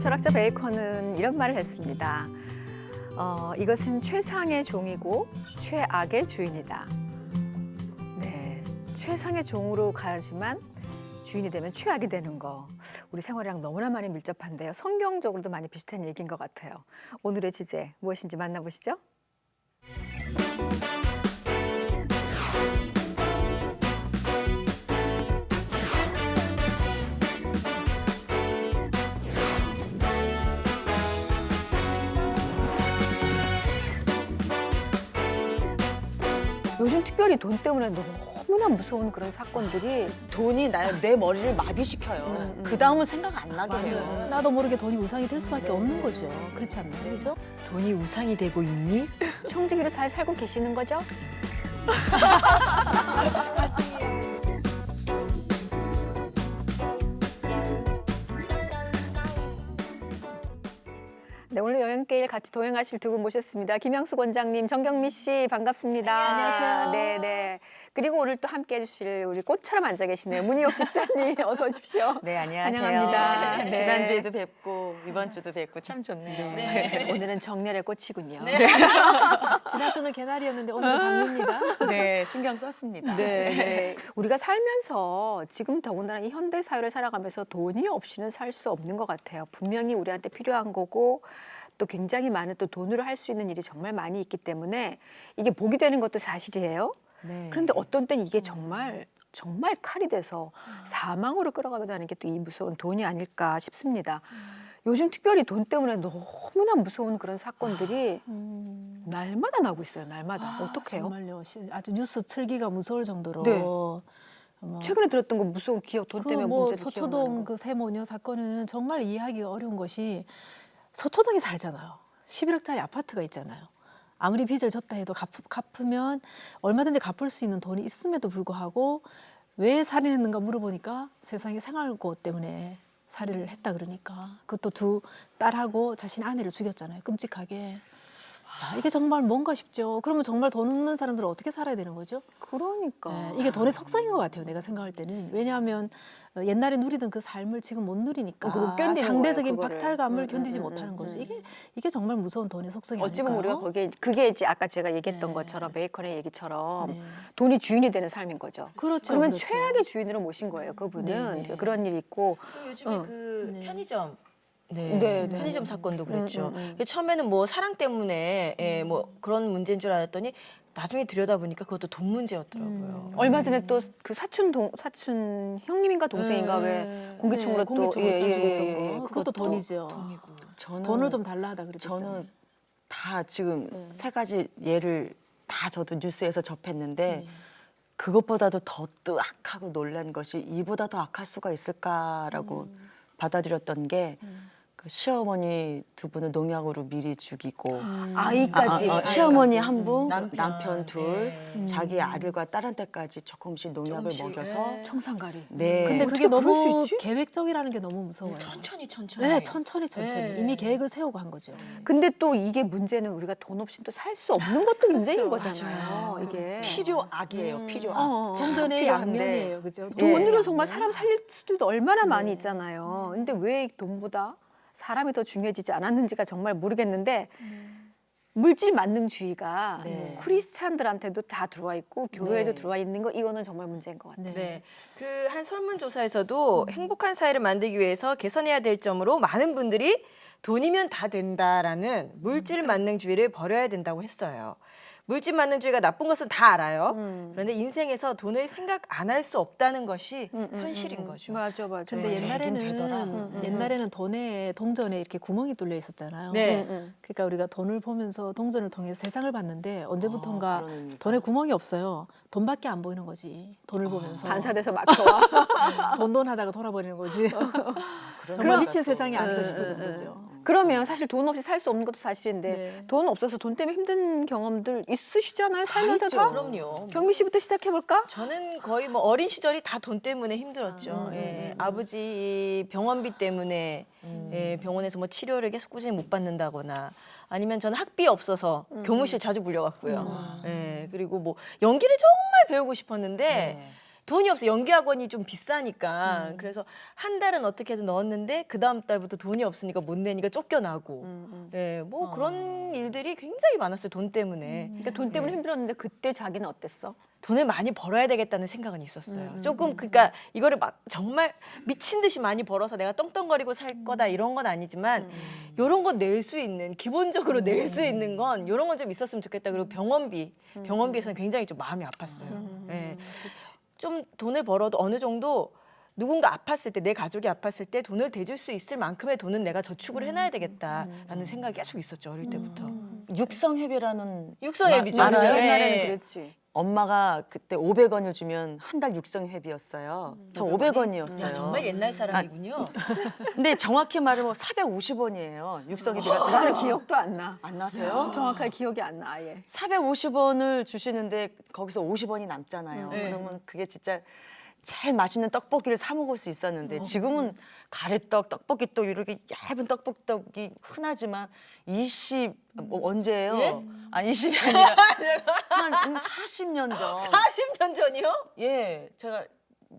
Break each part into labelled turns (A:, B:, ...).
A: 철학자 베이컨은 이런 말을 했습니다. 이것은 최상의 종이고 최악의 주인이다. 네, 최상의 종으로 가지만 주인이 되면 최악이 되는 거. 우리 생활이랑 너무나 많이 밀접한데요. 성경적으로도 많이 비슷한 얘기인 것 같아요. 오늘의 주제 무엇인지 만나보시죠. 요즘 특별히 돈 때문에 너무나 무서운 그런 사건들이
B: 돈이 내 머리를 마비시켜요. 그 다음은 생각 안 나게 해요.
C: 나도 모르게 돈이 우상이 될 수밖에 없는 거죠. 그렇지 않나요? 그죠?
A: 돈이 우상이 되고 있니? 청지기로 잘 살고 계시는 거죠? 네, 오늘 여행길 같이 동행하실 두 분 모셨습니다. 김양수 권장님, 정경미 씨 반갑습니다.
C: 안녕하세요.
A: 네. 그리고 오늘 또 함께해 주실 우리 꽃처럼 앉아 계시네요. 문희옥 집사님 어서 오십시오.
B: 네, 안녕하세요.
A: 환영합니다. 네.
B: 지난주에도 뵙고 이번 주도 뵙고 참 좋네요.
A: 네. 오늘은 정렬의 꽃이군요.
C: 지난주는 개나리였는데 오늘은 장미입니다.
B: 네, 신경 썼습니다.
A: 네. 우리가 살면서 지금 더군다나 이 현대 사회를 살아가면서 돈이 없이는 살 수 없는 것 같아요. 분명히 우리한테 필요한 거고 또 굉장히 많은 또 돈으로 할 수 있는 일이 정말 많이 있기 때문에 이게 복이 되는 것도 사실이에요.
C: 네.
A: 그런데 어떤 때는 이게 정말 칼이 돼서 사망으로 끌어가기도 하는 게 또 이 무서운 돈이 아닐까 싶습니다. 요즘 특별히 돈 때문에 너무나 무서운 그런 사건들이 날마다 나오고 있어요. 날마다. 어떡해요?
C: 정말요. 아주 뉴스 틀기가 무서울 정도로.
A: 네.
C: 뭐,
A: 최근에 들었던 거 무서운 기억, 돈 때문에
C: 뭐
A: 문제도 기억나는
C: 서초동
A: 거.
C: 그 세 모녀 사건은 정말 이해하기가 어려운 것이 서초동에 살잖아요. 11억짜리 아파트가 있잖아요. 아무리 빚을 졌다 해도 갚으면 얼마든지 갚을 수 있는 돈이 있음에도 불구하고 왜 살인했는가 물어보니까 세상에 생활고 때문에 살인을 했다 그러니까 그것도 두 딸하고 자신 아내를 죽였잖아요. 끔찍하게. 이게 정말 뭔가 싶죠. 그러면 정말 돈 없는 사람들은 어떻게 살아야 되는 거죠?
A: 그러니까.
C: 네, 이게 돈의 속성인 것 같아요. 내가 생각할 때는. 왜냐하면 옛날에 누리던 그 삶을 지금 못 누리니까
A: 못 견디는
C: 상대적인
A: 거예요, 그거를.
C: 박탈감을 견디지 못하는 거죠. 이게 정말 무서운 돈의 속성이
A: 어찌 보면
C: 아닐까요?
A: 우리가 그게 이제 아까 제가 얘기했던
C: 네.
A: 것처럼 베이컨의 얘기처럼
C: 네.
A: 돈이 주인이 되는 삶인 거죠.
C: 그렇죠.
A: 그러면
C: 그렇죠.
A: 최악의 주인으로 모신 거예요. 그분은.
C: 네, 네.
A: 그런 일이 있고.
D: 요즘에 그
C: 네.
D: 편의점
A: 네.
D: 편의점 사건도 그랬죠.
A: 음.
D: 처음에는 뭐 사랑 때문에 뭐 그런 문제인 줄 알았더니 나중에 들여다보니까 그것도 돈 문제였더라고요.
A: 얼마 전에 또 그 사촌 형님인가 동생인가 왜 공기총으로 또
C: 공기총으로 쏴 죽었던
A: 예.
C: 거. 그것도 돈이죠.
D: 돈이고.
C: 돈을 좀 달라 하다 그랬잖아요.
B: 저는 다 지금 세 가지 예를 다 저도 뉴스에서 접했는데 그것보다도 더 뜨악하고 놀란 것이 이보다 더 악할 수가 있을까라고 받아들였던 게 그 시어머니 두 분을 농약으로 미리 죽이고
A: 아이까지.
B: 시어머니 한 분,
D: 남편,
B: 남편 둘,
D: 네.
B: 자기 아들과 딸한테까지 조금씩 농약을
D: 조금씩,
B: 먹여서
D: 네.
A: 청산가리.
B: 네.
C: 근데
A: 어떻게
C: 그게
A: 그럴 수
C: 너무
A: 있지?
C: 계획적이라는 게 너무 무서워요.
D: 천천히.
C: 네, 천천히.
A: 네.
C: 이미 계획을 세우고 한 거죠.
A: 근데 또 이게 문제는 우리가 돈 없이 또 살 수 없는 것도 문제인
C: 그렇죠.
A: 거잖아요.
D: 맞아요.
A: 이게.
B: 필요악이에요. 필요악.
C: 돈전의
B: 필요한데.
C: 양면이에요, 그죠?
B: 예.
A: 돈으로 정말 사람 살릴 수도 얼마나 많이 있잖아요. 근데 왜 돈보다 사람이 더 중요해지지 않았는지가 정말 모르겠는데 물질 만능주의가
B: 네.
A: 크리스찬들한테도 다 들어와 있고 교회에도
B: 네.
A: 들어와 있는 거 이거는 정말 문제인 것 같아요.
D: 네. 그 한 설문조사에서도 행복한 사회를 만들기 위해서 개선해야 될 점으로 많은 분들이 돈이면 다 된다라는 물질 만능주의를 버려야 된다고 했어요. 물질 만능주의가 나쁜 것은 다 알아요. 그런데 인생에서 돈을 생각 안 할 수 없다는 것이 현실인 거죠.
A: 맞아.
C: 근데
D: 네.
C: 옛날에는 돈에 동전에 이렇게 구멍이 뚫려 있었잖아요.
D: 네.
C: 그러니까 우리가 돈을 보면서 동전을 통해서 세상을 봤는데 언제부턴가
B: 그런 의미가.
C: 돈에 구멍이 없어요. 돈밖에 안 보이는 거지. 돈을 보면서
A: 반사돼서 막혀와.
C: 돈돈 하다가 돌아버리는 거지.
B: 그런
C: 정말
B: 의미가
C: 미친
B: 또.
C: 세상이 아닌가 싶을 정도죠.
A: 그러면 사실 돈 없이 살 수 없는 것도 사실인데
C: 네.
A: 돈 없어서 돈 때문에 힘든 경험들 있으시잖아요. 살면서
B: 있죠.
A: 다.
D: 그럼요.
A: 경미 씨부터 시작해 볼까?
D: 저는 거의 뭐 어린 시절이 다 돈 때문에 힘들었죠. 예, 아버지 병원비 때문에 예, 병원에서 뭐 치료를 계속 꾸준히 못 받는다거나 아니면 저는 학비 없어서 교무실 자주 불려갔고요. 예, 그리고 뭐 연기를 정말 배우고 싶었는데
B: 네.
D: 돈이 없어. 연기학원이 좀 비싸니까. 그래서 한 달은 어떻게든 넣었는데 그 다음 달부터 돈이 없으니까 못 내니까 쫓겨나고. 네, 뭐 그런 일들이 굉장히 많았어요. 돈 때문에.
A: 그러니까 돈 때문에 힘들었는데 그때 자기는 어땠어?
D: 돈을 많이 벌어야 되겠다는 생각은 있었어요. 조금 그러니까 이거를 막 정말 미친 듯이 많이 벌어서 내가 떵떵거리고 살 거다 이런 건 아니지만 이런 건 낼 수 있는 기본적으로 낼 수 있는 건 이런 건 좀 있었으면 좋겠다. 그리고 병원비에서는 굉장히 좀 마음이 아팠어요. 예. 좀 돈을 벌어도 어느 정도 누군가 아팠을 때 내 가족이 아팠을 때 돈을 대줄 수 있을 만큼의 돈은 내가 저축을 해놔야 되겠다라는 생각이 계속 있었죠 어릴 때부터.
B: 육성회비라는
D: 육성회비죠.
B: 알아요?
D: 네.
A: 옛날에는 그랬지.
B: 엄마가 그때 500원을 주면 한 달 육성회비였어요. 저 500원이었어요.
D: 야, 정말 옛날 사람이군요.
B: 근데 정확히 말하면 450원이에요. 육성회비가.
A: 나는 기억도 안 나.
B: 안 나세요?
A: 정확하게 기억이 안 나, 아예.
B: 450원을 주시는데 거기서 50원이 남잖아요.
D: 네.
B: 그러면 그게 진짜 제일 맛있는 떡볶이를 사 먹을 수 있었는데 지금은 가래떡, 떡볶이떡 이렇게 얇은 떡볶이떡이 흔하지만 언제예요?
D: 예?
B: 아 20이 아니라 한 40년 전.
D: 40년 전이요?
B: 예, 제가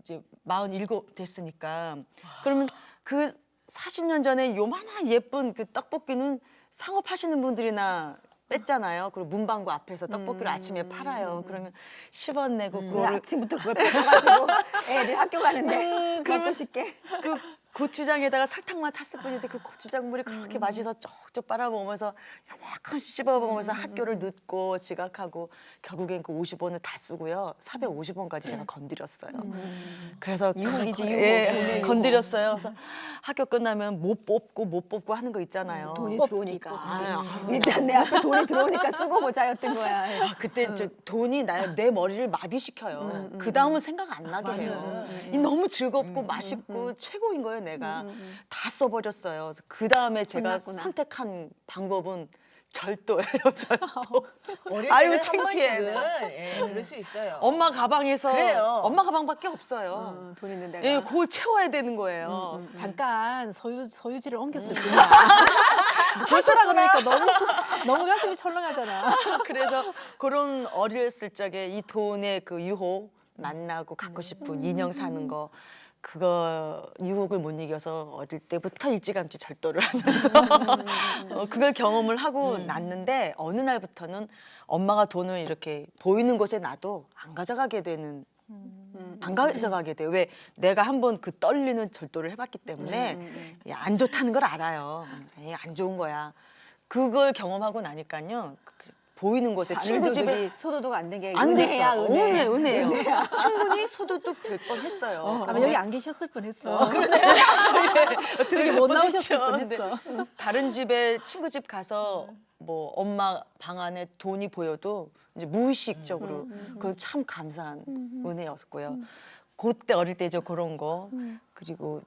B: 이제 47 됐으니까 그러면 그 40년 전에 요만한 예쁜 그 떡볶이는 상업하시는 분들이나 뺐잖아요. 그리고 문방구 앞에서 떡볶이를 아침에 팔아요. 그러면 10원 내고
A: 왜
B: 그거를
A: 아침부터 그걸 뺏어가지고 애들 학교 가는데 먹고 싶게.
B: 그 고추장에다가 설탕만 탔을 뿐인데 그 고추장물이 그렇게 맛있어 쪽쪽 빨아먹으면서 요만큼 씹어먹으면서 학교를 늦고 지각하고 결국엔 그 50원을 다 쓰고요. 450원까지 제가 건드렸어요. 그래서
A: 유혹이지, 유혹.
B: 예, 건드렸어요. 그래서 학교 끝나면 못 뽑고 하는 거 있잖아요.
A: 돈이 들어오니까.
B: 아유,
A: 일단 내 앞에 돈이 들어오니까 쓰고 보자였던 거야.
B: 아, 그때 저 돈이 내 머리를 마비시켜요. 그 다음은 생각 안 나게 해요. 이 너무 즐겁고 맛있고 최고인 거예요, 내가. 다 써버렸어요. 그래서 그 다음에 제가
A: 혼났구나.
B: 선택한 방법은 절도예요, 절도.
D: 어릴
B: 아유,
D: 때는 한
B: 창피해.
D: 번씩은 예, 그럴 수 있어요.
B: 엄마 가방에서
D: 그래요.
B: 엄마 가방밖에 없어요.
A: 돈 있는 데가.
B: 예, 그걸 채워야 되는 거예요.
C: 잠깐 소유지를 옮겼을 뿐이야. 결소라 그러니까 너무 가슴이 철렁하잖아.
B: 그래서 그런 어렸을 적에 이 돈의 그 유혹 만나고 갖고 싶은 인형 사는 거 그거 유혹을 못 이겨서 어릴 때부터 일찌감치 절도를 하면서 그걸 경험을 하고 났는데 어느 날부터는 엄마가 돈을 이렇게 보이는 곳에 놔도 안 가져가게 되는 안 가져가게 돼요. 왜 내가 한번 그 떨리는 절도를 해봤기 때문에 야, 안 좋다는 걸 알아요. 에이, 안 좋은 거야. 그걸 경험하고 나니까요. 보이는 곳에 친구 집에
A: 소도둑 안 된 게
B: 안
A: 은혜야,
B: 됐어.
A: 은혜.
B: 은혜예요. 충분히 소도둑 될 뻔했어요.
C: 아마 여기 안 계셨을 뻔했어. 여기 못 나오셨을 뻔했어.
B: 다른 집에 친구 집 가서 뭐 엄마 방 안에 돈이 보여도 이제 무의식적으로 그건 참 감사한 은혜였고요. 그때 어릴 때 이제 그런 거 그리고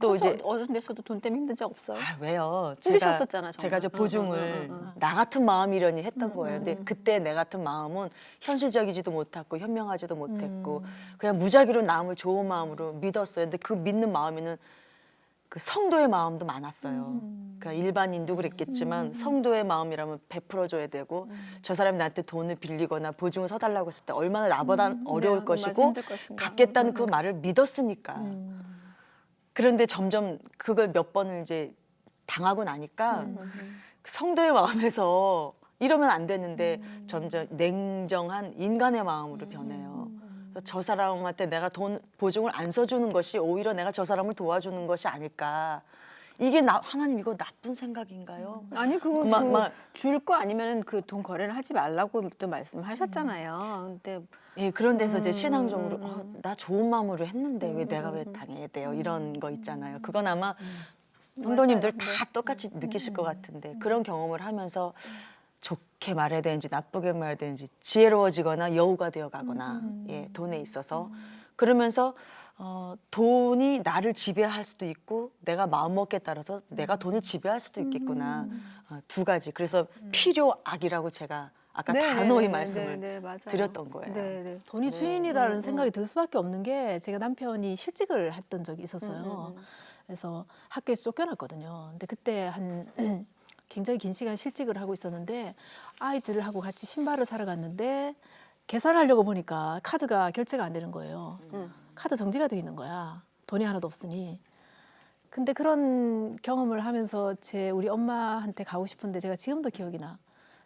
B: 또 이제
A: 어른 돼서도 돈 때문에 힘든 적 없어요?
B: 아, 왜요?
A: 힘드셨었잖아, 정말.
B: 제가 이제 보증을 나 같은 마음이려니 했던 거예요. 근데 그때 내 같은 마음은 현실적이지도 못했고 현명하지도 못했고 그냥 무작위로 남을 좋은 마음으로 믿었어요. 근데 그 믿는 마음에는 그 성도의 마음도 많았어요. 그러니까 일반인도 그랬겠지만 성도의 마음이라면 베풀어줘야 되고 저 사람이 나한테 돈을 빌리거나 보증을 서달라고 했을 때 얼마나 나보다 어려울
A: 네,
B: 것이고
A: 힘들 것인가.
B: 갚겠다는 그 말을 믿었으니까. 그런데 점점 그걸 몇 번을 이제 당하고 나니까 그 성도의 마음에서 이러면 안 되는데 점점 냉정한 인간의 마음으로 변해요. 그래서 저 사람한테 내가 돈 보증을 안 써주는 것이 오히려 내가 저 사람을 도와주는 것이 아닐까. 이게 하나님 이거 나쁜 생각인가요?
A: 아니 그거
B: 막-
A: 줄 거 아니면 그 돈 거래를 하지 말라고 또 말씀하셨잖아요. 근데
B: 예, 그런 데서 이제 신앙적으로 나 좋은 마음으로 했는데 왜 내가 왜 당해야 돼요? 이런 거 있잖아요. 그건 아마 성도님들 다 똑같이 느끼실 것 같은데 그런 경험을 하면서 좋게 말해야 되는지 나쁘게 말해야 되는지 지혜로워지거나 여우가 되어가거나 예, 돈에 있어서 그러면서 돈이 나를 지배할 수도 있고 내가 마음먹기에 따라서 내가 돈을 지배할 수도 있겠구나. 두 가지. 그래서 필요악이라고 제가 아까 단호히 말씀을
A: 맞아요.
B: 드렸던 거예요.
A: 네.
C: 돈이 주인이라는 생각이 들 수밖에 없는 게 제가 남편이 실직을 했던 적이 있었어요. 그래서 학교에서 쫓겨났거든요. 근데 그때 한 굉장히 긴 시간 실직을 하고 있었는데 아이들하고 같이 신발을 사러 갔는데 계산하려고 보니까 카드가 결제가 안 되는 거예요. 카드 정지가 돼 있는 거야. 돈이 하나도 없으니. 근데 그런 경험을 하면서 우리 엄마한테 가고 싶은데 제가 지금도 기억이 나.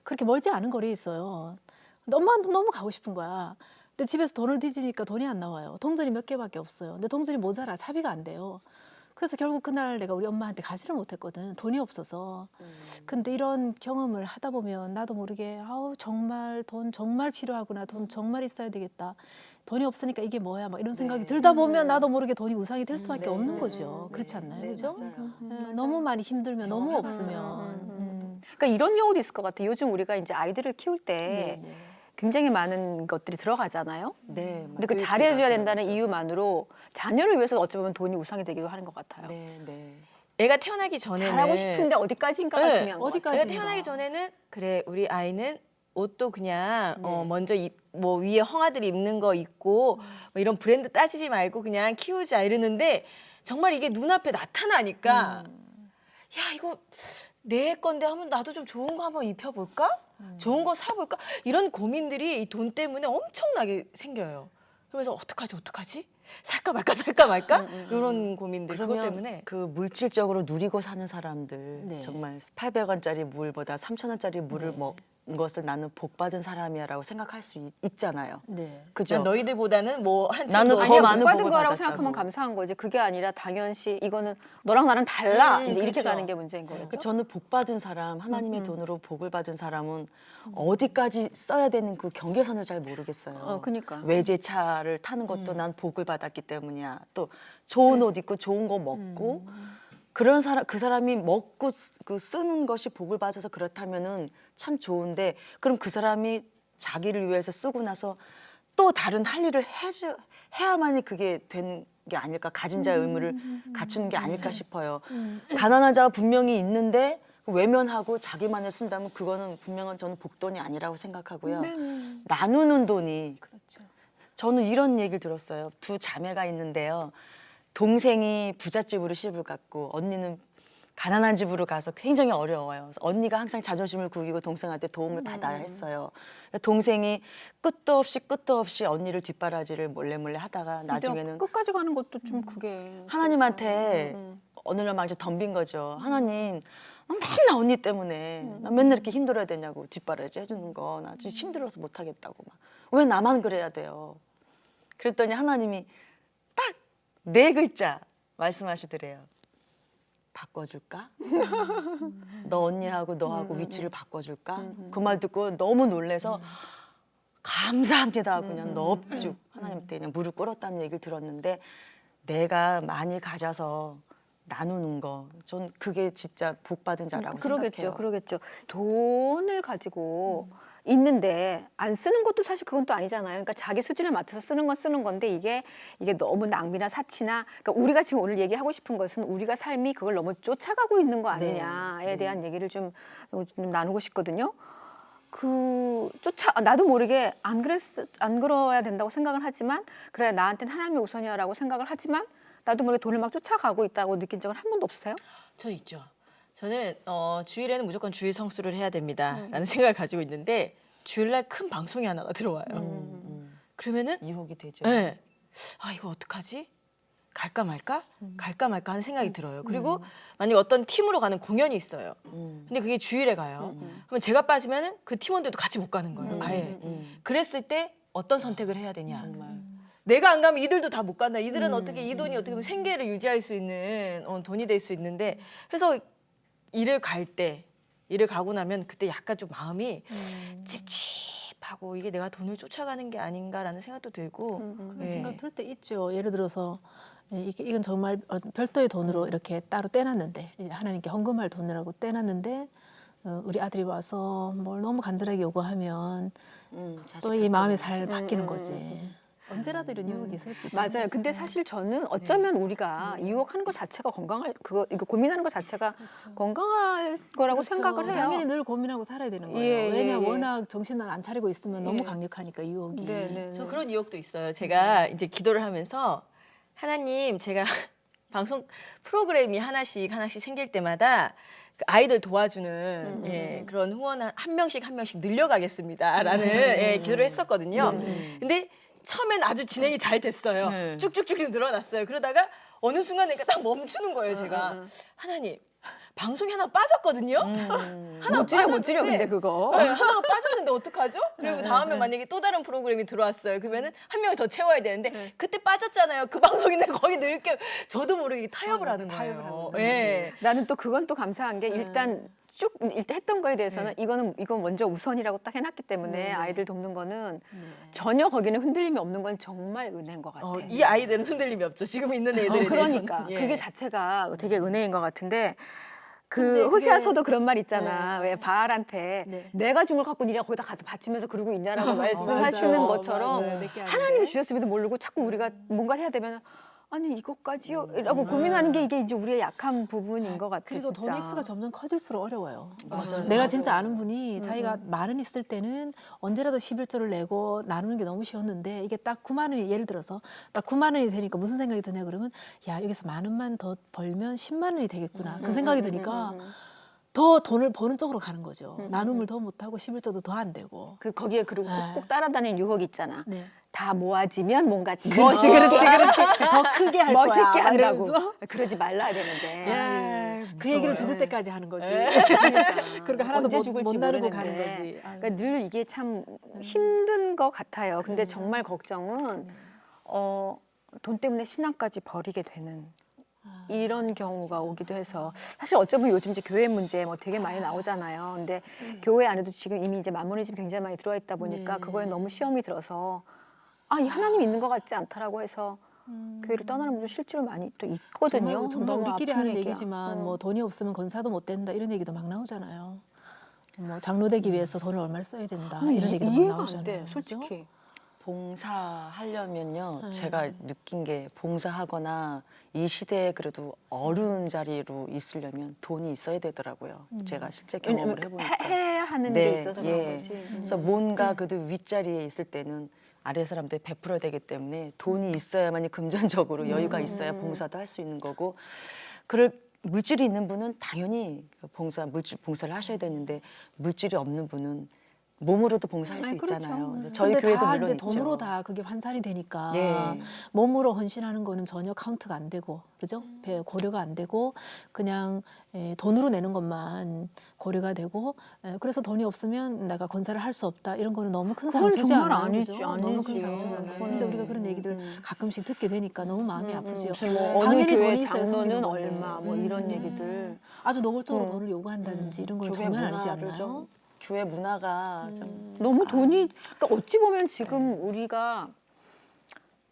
C: 그렇게 멀지 않은 거리에 있어요. 근데 엄마한테 너무 가고 싶은 거야. 근데 집에서 돈을 뒤지니까 돈이 안 나와요. 동전이 몇 개밖에 없어요. 근데 동전이 모자라. 차비가 안 돼요. 그래서 결국 그날 내가 우리 엄마한테 가지를 못했거든. 돈이 없어서. 근데 이런 경험을 하다 보면 나도 모르게 아우 정말 돈 정말 필요하구나. 돈 정말 있어야 되겠다. 돈이 없으니까 이게 뭐야 막 이런 생각이 들다 보면 나도 모르게 돈이 우상이 될 수밖에 없는 거죠. 그렇지 않나요? 그죠? 너무 많이 힘들면 너무 없으면.
A: 그러니까 이런 경우도 있을 것 같아요. 요즘 우리가 이제 아이들을 키울 때
C: 네.
A: 굉장히 많은 것들이 들어가잖아요.
B: 네.
A: 근데 그 잘해줘야 된다는 이유만으로 자녀를 위해서 어쩌면 돈이 우상이 되기도 하는 것 같아요.
B: 네, 네.
D: 애가 태어나기 전에는
A: 잘하고 싶은데 어디까지인가가
D: 네,
A: 중요한 것
C: 어디까지?
A: 같아요.
D: 애가 태어나기 전에는 그래 우리 아이는 옷도 그냥
A: 네.
D: 먼저 뭐 위에 헝아들 입는 거 입고 뭐 이런 브랜드 따지지 말고 그냥 키우자 이러는데 정말 이게 눈앞에 나타나니까 야 이거 내 건데 한번 나도 좀 좋은 거 한번 입혀볼까? 좋은 거 사볼까? 이런 고민들이 이 돈 때문에 엄청나게 생겨요. 그러면서 어떡하지? 살까 말까? 이런 고민들 그것
B: 그러면
D: 때문에
B: 그 물질적으로 누리고 사는 사람들
C: 네.
B: 정말 800원짜리 물보다 3,000원짜리 물을 먹은 것을 나는 복 받은 사람이야라고 생각할 수 있잖아요.
C: 네.
B: 그죠?
D: 난 너희들보다는 뭐한
B: 나는 더
A: 아니야,
B: 많은
A: 못 받은
B: 복을
A: 거라고
B: 받았다고.
A: 생각하면 감사한 거지. 그게 아니라 당연시 이거는 너랑 나랑 달라. 이제 이렇게
D: 그렇죠.
A: 가는 게 문제인 거예요.
B: 그 저는 복 받은 사람, 하나님의 돈으로 복을 받은 사람은 어디까지 써야 되는 그 경계선을 잘 모르겠어요.
A: 그러니까.
B: 외제차를 타는 것도 난 복을 받았기 때문이야. 또 좋은 옷 입고 좋은 거 먹고 그런 사람 그 사람이 먹고 그 쓰는 것이 복을 받아서 그렇다면은 참 좋은데 그럼 그 사람이 자기를 위해서 쓰고 나서 또 다른 할 일을 해야만이 그게 되는 게 아닐까 가진 자의 의무를 갖추는 게 아닐까 싶어요. 가난한 자가 분명히 있는데 외면하고 자기만을 쓴다면 그거는 분명한 저는 복돈이 아니라고 생각하고요. 나누는 돈이
C: 그렇죠.
B: 저는 이런 얘기를 들었어요. 두 자매가 있는데요. 동생이 부잣집으로 시집을 갔고 언니는 가난한 집으로 가서 굉장히 어려워요. 그래서 언니가 항상 자존심을 구기고 동생한테 도움을 받아야 했어요. 동생이 끝도 없이 언니를 뒷바라지를 몰래 하다가 나중에는
A: 끝까지 가는 것도 좀 그게
B: 하나님한테 어느 날 막 이제 덤빈 거죠. 하나님, 나 맨날 언니 때문에 나 맨날 이렇게 힘들어야 되냐고 뒷바라지 해주는 거 나 진짜 힘들어서 못 하겠다고 막. 왜 나만 그래야 돼요? 그랬더니 하나님이 딱 4글자 말씀하시더래요. 바꿔줄까? 너 언니하고 너하고 위치를 바꿔줄까? 그 말 듣고 너무 놀래서 감사합니다 하고 그냥 넙죽 하나님한테 그냥 무릎 꿇었다는 얘기를 들었는데 내가 많이 가져서 나누는 거, 전 그게 진짜 복 받은 자라고 생각해요.
A: 그러겠죠. 돈을 가지고 있는데 안 쓰는 것도 사실 그건 또 아니잖아요. 그러니까 자기 수준에 맞춰서 쓰는 건 쓰는 건데 이게 너무 낭비나 사치나 그러니까 우리가 지금 오늘 얘기하고 싶은 것은 우리가 삶이 그걸 너무 쫓아가고 있는 거 아니냐에 대한 얘기를 좀 나누고 싶거든요. 나도 모르게 안 그러야 된다고 생각을 하지만 그래 나한테는 하나님이 우선이야라고 생각을 하지만 나도 모르게 돈을 막 쫓아가고 있다고 느낀 적은 한 번도 없으세요?
D: 저 있죠. 저는 주일에는 무조건 주일 성수를 해야 됩니다라는 생각을 가지고 있는데 주일날 큰 방송이 하나가 들어와요. 그러면은
B: 유혹이 되죠.
D: 네. 아 이거 어떡하지? 갈까 말까 하는 생각이 들어요. 그리고 만약에 어떤 팀으로 가는 공연이 있어요. 근데 그게 주일에 가요. 그러면 제가 빠지면은 그 팀원들도 같이 못 가는 거예요. 아예. 그랬을 때 어떤 선택을 해야 되냐.
B: 정말.
D: 내가 안 가면 이들도 다 못 간다. 이들은 어떻게 이 돈이 어떻게 보면 생계를 유지할 수 있는 돈이 될 수 있는데 그래서 일을 가고 나면 그때 약간 좀 마음이 찝찝하고 이게 내가 돈을 쫓아가는 게 아닌가라는 생각도 들고
C: 그런 생각 들 때 있죠. 예를 들어서 이건 정말 별도의 돈으로 이렇게 따로 떼놨는데 하나님께 헌금할 돈이라고 떼놨는데 우리 아들이 와서 뭘 너무 간절하게 요구하면 또 이 마음이 잘 바뀌는 거지. 언제라도 이런 유혹이 있을 수 있다.
A: 맞아요. 근데 사실 저는 어쩌면 우리가 유혹하는 것 자체가 이거 고민하는 것 자체가 건강할 거라고
C: 그렇죠.
A: 생각을 해요.
C: 당연히 늘 고민하고 살아야 되는 거예요.
A: 예,
C: 왜냐
A: 예.
C: 워낙 정신을 안 차리고 있으면 너무 강력하니까 유혹이.
A: 네.
D: 저 그런 유혹도 있어요. 제가 이제 기도를 하면서 하나님 제가 방송 프로그램이 하나씩 생길 때마다 그 아이들 도와주는 예, 그런 후원 한 명씩 늘려가겠습니다라는 예, 기도를 했었거든요. 근데 처음엔 아주 진행이 잘 됐어요.
B: 네.
D: 쭉쭉쭉 늘어났어요. 그러다가 어느 순간에 딱 멈추는 거예요. 제가 하나님 방송이 하나 빠졌거든요. 하나
A: 못 줄여 근데 그거.
D: 네, 하나가 빠졌는데 어떡하죠? 그리고 다음에 만약에 또 다른 프로그램이 들어왔어요. 그러면은 한 명을 더 채워야 되는데 그때 빠졌잖아요. 그 방송인데 거기 넣을게 저도 모르게 타협을 하는 거예요. 예.
A: 나는 또 그건 또 감사한 게 일단 했던 거에 대해서는 이건 먼저 우선이라고 딱 해놨기 때문에 아이들 돕는 거는 전혀 거기는 흔들림이 없는 건 정말 은혜인 것 같아.
D: 이 아이들은 흔들림이 없죠. 지금 있는 애들에
A: 그러니까
D: 대해서는. 예.
A: 그게 자체가 되게 은혜인 것 같은데
C: 근데
A: 그
C: 그게-
A: 호세아서도 그런 말 있잖아. 왜 바알한테
C: 네.
A: 내가 준 걸 갖고 니가 거기다 갖다 바치면서 그러고 있냐라고 말씀하시는
C: 맞아요.
A: 것처럼
C: 맞아요. 내게 아닌데.
A: 하나님이 주셨음에도 모르고 자꾸 우리가 뭔가를 해야 되면 아니 이것까지요? 라고 고민하는 게 이게 이제 우리의 약한 부분인 것 같아.
C: 그리고
A: 진짜.
C: 돈 액수가 점점 커질수록 어려워요.
B: 맞아요.
C: 내가 진짜 아는 분이 자기가 많은 있을 때는 언제라도 11조를 내고 나누는 게 너무 쉬웠는데 이게 딱 9만 원이 예를 들어서 딱 9만 원이 되니까 무슨 생각이 드냐 그러면 야 여기서 만 원만 더 벌면 10만 원이 되겠구나 그 생각이 드니까 더 돈을 버는 쪽으로 가는 거죠. 나눔을 더 못하고 11조도 더 안 되고.
A: 그 거기에 그리고 꼭 따라다니는 유혹이 있잖아.
C: 네.
A: 다 모아지면 뭔가
C: 그렇지. 더 크게 할 거야.
A: 멋있게
C: 막
A: 한다고.
C: 이러면서.
A: 그러지 말아야 되는데.
C: 그 얘기를 죽을 때까지 하는 거지.
A: 그러니까.
C: 그러니까 하나도
A: 언제
C: 못
A: 죽을지
C: 나누고
A: 모르는데.
C: 가는 거지. 아유.
A: 그러니까 늘 이게 참 힘든 것 같아요. 근데 정말 걱정은 돈 때문에 신앙까지 버리게 되는 이런 경우가 오기도 해서 사실 어쩌면 요즘 이제 교회 문제 뭐 되게 많이 나오잖아요. 근데 교회 안에도 지금 이미 이제 마모니즘 굉장히 많이 들어와 있다 보니까 그거에 너무 시험이 들어서 이 하나님 있는 것 같지 않다라고 해서 교회를 떠나는 분들 실제로 많이 또 있거든요.
C: 정말
A: 너무
C: 우리끼리
A: 아픈
C: 하는
A: 얘기야.
C: 얘기지만 뭐 돈이 없으면 권사도 못 된다 이런 얘기도 막 나오잖아요. 뭐 장로 되기 위해서 돈을 얼마를 써야 된다 이런 얘기도 막
A: 이해가 안
C: 나오잖아요.
A: 돼,
C: 그죠?
A: 솔직히.
B: 봉사하려면요, 제가 느낀 게 봉사하거나 이 시대에 그래도 어려운 자리로 있으려면 돈이 있어야 되더라고요. 제가 실제 경험을 해보니까.
A: 해야 하는
B: 네,
A: 게 있어서
B: 예.
A: 그런 거지.
B: 그래서 뭔가 그래도 윗자리에 있을 때는 아래 사람들이 베풀어야 되기 때문에 돈이 있어야만이 금전적으로 여유가 있어야 봉사도 할 수 있는 거고, 그럴 물질이 있는 분은 당연히 봉사를 하셔야 되는데 물질이 없는 분은 몸으로도 봉사할 수
A: 그렇죠.
B: 있잖아요. 근데 저희
C: 근데
B: 교회도
C: 다
B: 물론
C: 이제
B: 있죠.
C: 돈으로 다 그게 환산이 되니까
B: 네.
C: 몸으로 헌신하는 거는 전혀 카운트가 안 되고 그죠? 고려가 안 되고 그냥 돈으로 내는 것만 고려가 되고 그래서 돈이 없으면 내가 권사를 할 수 없다 이런 거는 너무 큰
A: 그건
C: 상처지
A: 정말
C: 않아요?
A: 아니지,
C: 그죠? 너무 큰
A: 아니지.
C: 상처잖아요.
A: 그거는.
C: 근데 우리가 그런 얘기들 가끔씩 듣게 되니까 너무 마음이 아프죠.
A: 무슨 뭐 어느
C: 당연히
A: 교회
C: 돈이 있어야
A: 장로는
C: 섬기는 건데.
A: 얼마 뭐 이런 얘기들.
C: 아주 노골적으로 돈을 요구한다든지 이런 건
B: 교회
C: 정말 아니지
B: 문화를
C: 않나요?
B: 좀 교회 문화가 좀
A: 너무 돈이 그러니까 어찌 보면 지금 우리가